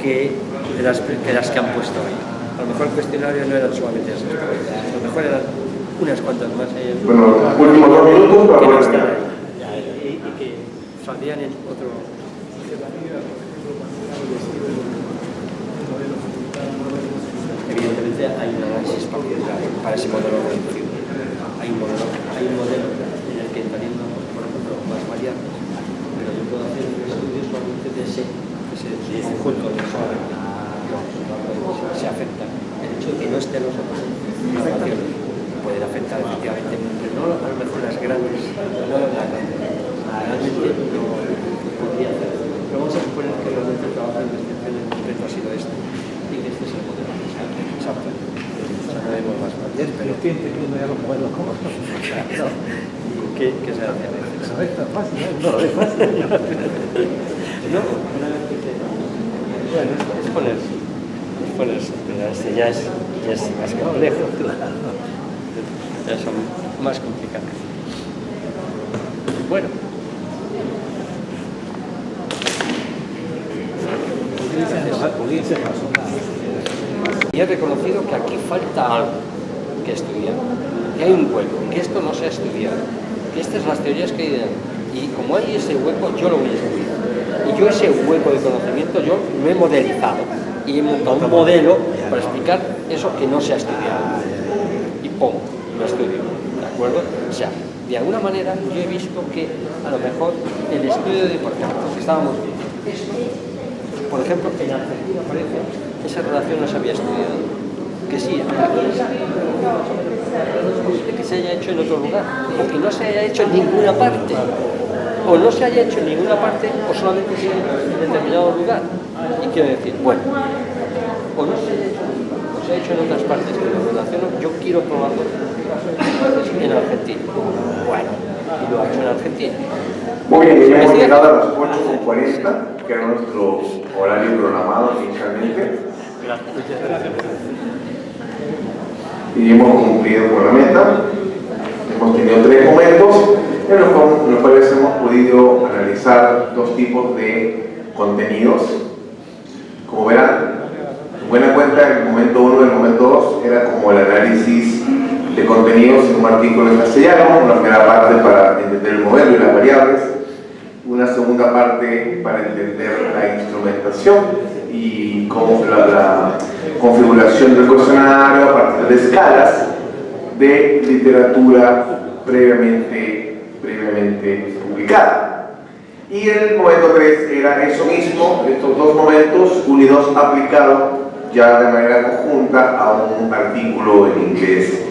que las que han puesto ahí. A lo mejor el cuestionario no eran solamente esas preguntas, a lo mejor eran unas cuantas más. Bueno, últimos 2 minutos para que no poder están terminar. ahí y que saldrían en otro. Evidentemente hay un análisis para ese modelo reducido. Hay un modelo en el que entrarían, por ejemplo, más variables, pero yo puedo hacer un estudio solamente de ese conjunto de se afecta. El hecho de que no estén los otros relaciones pueden afectar efectivamente, pero no a lo mejor las grandes, no las grandes. Realmente no podría hacer. Pero vamos a suponer que realmente el trabajo de investigación en concreto ha sido este y que este es el modelo. Exacto. Sabemos más varias, pero estoy entendiendo ya los modelos como son. ¿Qué se hace a veces? No es tan fácil, ¿eh? No es fácil. No, una vez que bueno, es ponerse, pero este ya es más complejo, ya son más complicados. Bueno. Y he reconocido que aquí falta algo que estudiar, que hay un hueco, que esto no se ha estudiado, que estas son las teorías que hay de... Y como hay ese hueco, yo lo voy a estudiar. Y yo ese hueco de conocimiento, yo lo he modelizado y he montado un modelo para explicar eso que no se ha estudiado. Y ¡pum! Lo estudio, ¿de acuerdo? O sea, de alguna manera yo he visto que a lo mejor el estudio de, por ejemplo, que estábamos viendo, esto, por ejemplo, en Argentina parece, esa relación no se había estudiado. Que sí, aquí es posible que se haya hecho en otro lugar, o que no se haya hecho en ninguna parte, o no se haya hecho en ninguna parte, o solamente en determinado lugar. Y quiero decir, bueno, o no se haya hecho en ningún lugar, o se ha hecho en otras partes que lo relaciono, yo quiero probarlo en Argentina. Bueno, y lo ha hecho en Argentina. Muy bien, ya hemos llegado a las 8:40, que era nuestro horario programado inicialmente. Y hemos cumplido con la meta. Hemos tenido 3 momentos en los cuales hemos podido analizar 2 tipos de contenidos. Como verán, buena cuenta, el momento 1 y el momento 2 era como el análisis de contenidos en un artículo en castellano, una primera parte para entender el modelo y las variables, una segunda parte para entender la instrumentación y cómo la configuración del cuestionario a partir de escalas de literatura previamente publicada. Y el momento 3 era eso mismo, estos 2 momentos unidos aplicados ya de manera conjunta a un artículo en inglés.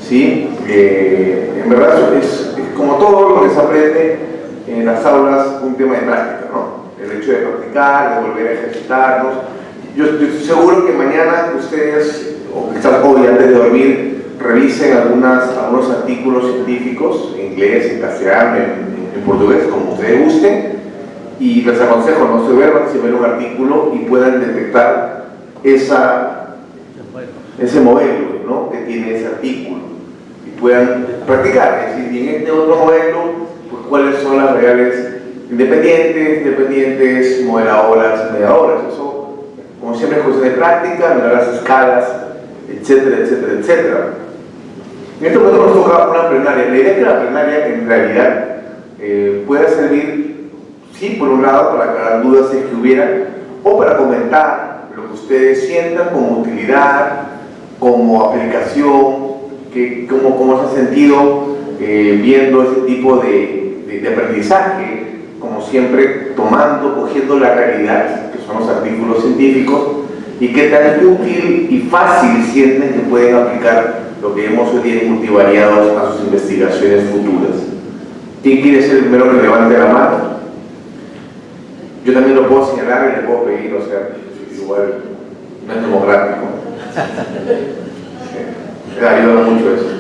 ¿Sí? En verdad es como todo lo que se aprende en las aulas, un tema de práctica, ¿no? El hecho de practicar, de volver a ejercitarnos. Yo estoy seguro que mañana ustedes, o quizás hoy antes de dormir, revisen algunos artículos científicos en inglés, en castellano, en portugués, como ustedes gusten, y les aconsejo no se duerman si ven un artículo y puedan detectar ese modelo, ¿no?, que tiene ese artículo y puedan practicar, es decir, en este otro modelo, pues, cuáles son las variables independientes, moderadoras, mediadoras. Eso, como siempre, es cuestión de práctica, mirar las escalas, etcétera, etcétera, etcétera. En este momento nos toca una plenaria. La idea es que la plenaria, en realidad, pueda servir, sí, por un lado, para aclarar dudas si es que hubiera, o para comentar lo que ustedes sientan como utilidad, como aplicación, cómo se ha sentido viendo ese tipo de aprendizaje, como siempre, cogiendo la realidad, que son los artículos científicos, y qué tan útil y fácil sienten que pueden aplicar lo que vemos hoy día en multivariados a sus investigaciones futuras. ¿Quién quiere ser el primero que levante la mano? Yo también lo puedo señalar y le puedo pedir, o sea, igual no es democrático. Me ayuda mucho eso.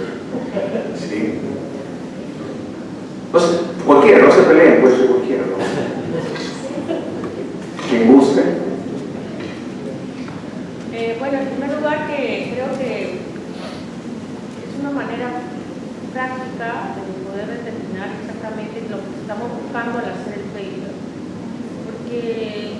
¿Sí? No sé, cualquiera, no se peleen, puede ser cualquiera, ¿no? Quien guste. Bueno, en primer lugar, que creo que es una manera práctica de poder determinar exactamente lo que estamos buscando al hacer el paper. Porque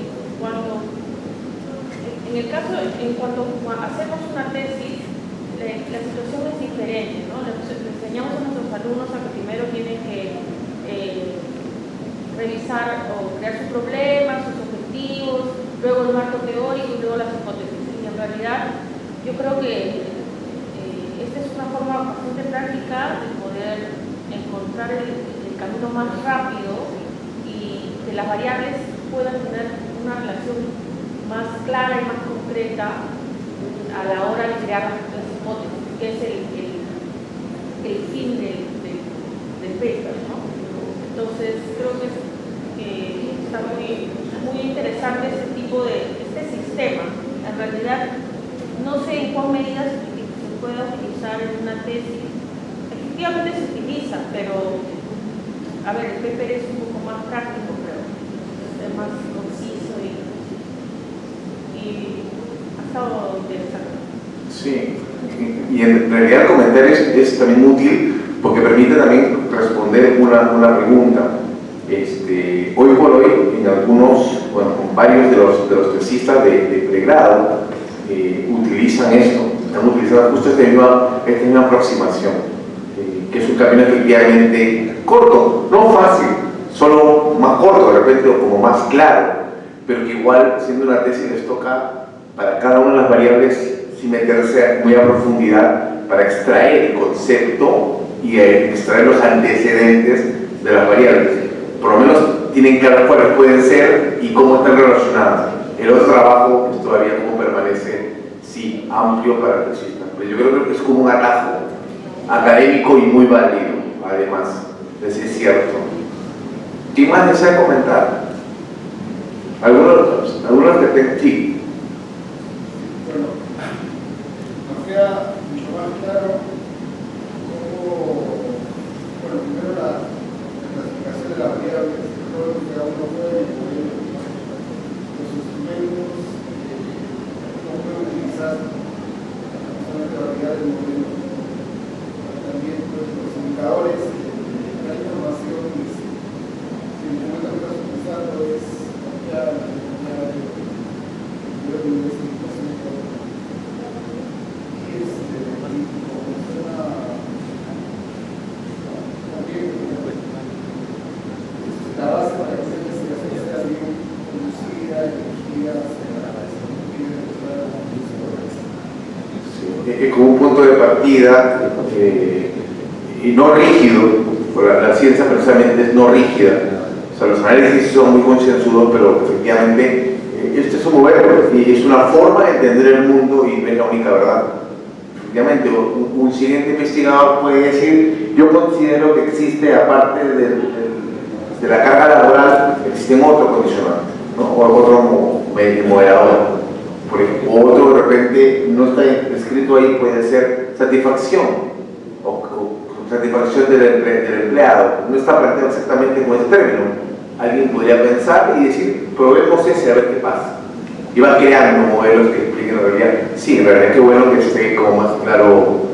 en el caso, en cuanto hacemos una tesis, la situación es diferente, ¿no? Le enseñamos a nuestros alumnos a que primero tienen que revisar o crear sus problemas, sus objetivos, luego el marco teórico y luego las hipótesis. Y en realidad yo creo que esta es una forma bastante práctica de poder encontrar el camino más rápido y que las variables puedan tener una relación más clara y más concreta a la hora de crear las hipótesis, que es el fin del paper, ¿no? Entonces creo que está muy interesante este tipo este sistema. En realidad no sé en cuál medida se pueda utilizar en una tesis. Efectivamente se utiliza, pero a ver, el paper es un poco más práctico, creo, es más conciso y ha estado interesante. Sí, y en realidad el comentario es también útil porque permite también responder una pregunta. Hoy por hoy, en varios de los tesistas de pregrado utilizan esto, están utilizando justo esta misma aproximación, que es un camino efectivamente corto, no fácil, solo más corto de repente o como más claro, pero que igual siendo una tesis les toca para cada una de las variables sin meterse muy a profundidad para extraer el concepto y extraer los antecedentes de las variables. Por lo menos tienen claro cuáles pueden ser y cómo están relacionadas. El otro trabajo es todavía cómo permanece, sí, amplio para el tesista. Pero yo creo que es como un atajo académico y muy válido, además. Entonces es cierto. ¿Quién más desea comentar? ¿Algunos que tengan? Sí. Bueno, nos queda mucho más claro cómo, primero la clasificación de las variables, todo lo que cada uno puede incluir, los instrumentos, cómo puede utilizar la variedad del modelo, también pues, los indicadores, la información que el instrumento que estás utilizando es confiable, la base para que esa investigación sea bien conducida y dirigida hacia Sí, como un punto de partida y no rígido, porque la ciencia precisamente es no rígida. O sea, los análisis son muy concienzudos, pero efectivamente este es un modelo y es una forma de entender el mundo y no es la única verdad. Efectivamente, un siguiente investigador puede decir: yo considero que existe, aparte de la carga laboral, existen otros condicionantes, ¿no? O otro moderador. Por ejemplo, otro de repente no está escrito ahí, puede ser satisfacción o satisfacción del empleado. No está planteado exactamente con ese término. Alguien podría pensar y decir: probemos ese a ver qué pasa. Y va creando modelos que expliquen la realidad. Sí, en realidad qué bueno que esté como más claro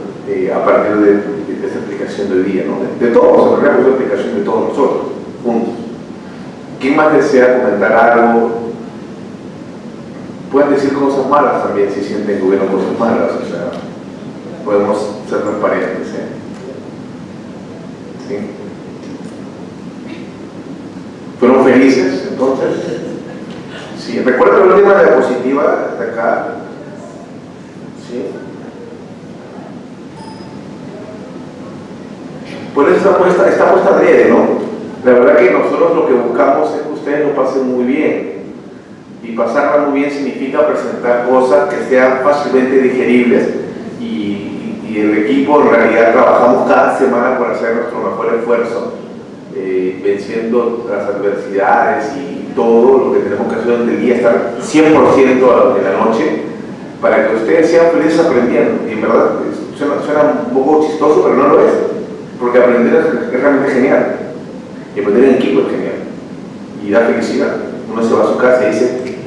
a partir de esa explicación de hoy día, ¿no? De todos, en realidad es una explicación de todos nosotros, juntos. ¿Quién más desea comentar algo? Pueden decir cosas malas también si sienten que hubieron cosas malas, o sea, podemos ser transparentes, ¿Sí? ¿Fueron felices entonces? Sí, recuerda la última diapositiva de acá. Sí. Por eso está puesta adrede, ¿no? La verdad que nosotros lo que buscamos es que ustedes lo pasen muy bien. Y pasarla muy bien significa presentar cosas que sean fácilmente digeribles. Y el equipo en realidad trabajamos cada semana por hacer nuestro mejor esfuerzo, venciendo las adversidades y todo lo que tenemos que hacer durante el día, estar 100% en la noche, para que ustedes sean felices aprendiendo. Y en verdad suena un poco chistoso, pero no lo es, porque aprender es realmente genial. Y aprender en equipo es genial. Y da felicidad. Uno se va a su casa y dice,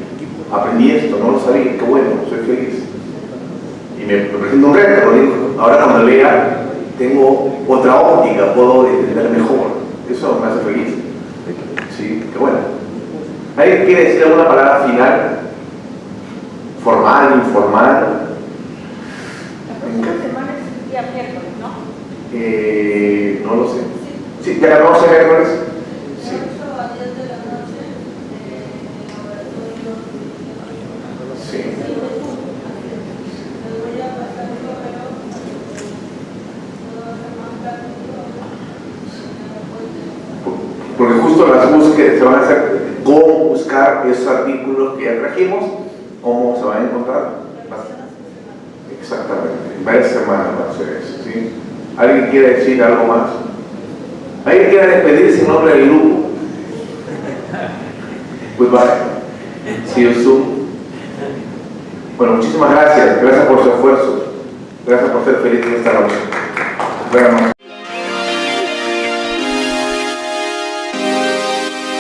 aprendí esto, no lo sabía, qué bueno, soy feliz. Y me presento un reto, ¿no? Digo, ahora cuando lea, tengo otra óptica, puedo entender mejor. Eso me hace feliz. Sí, qué bueno. ¿Alguien quiere decir alguna palabra final? Formal, informal. La próxima semana es el día miércoles, ¿no? No lo sé. Sí, ya la vamos a miércoles. Sí. Sí. Porque justo las búsquedas se van a hacer, cómo buscar esos artículos que ya trajimos, cómo se van a encontrar. Exactamente, en varias semanas va a ser eso, ¿sí? ¿Alguien quiere decir algo más? ¿Alguien quiere despedirse en nombre del grupo? Goodbye. See you soon. Bueno, muchísimas gracias. Gracias por su esfuerzo. Gracias por ser felices esta noche. Buenas noches.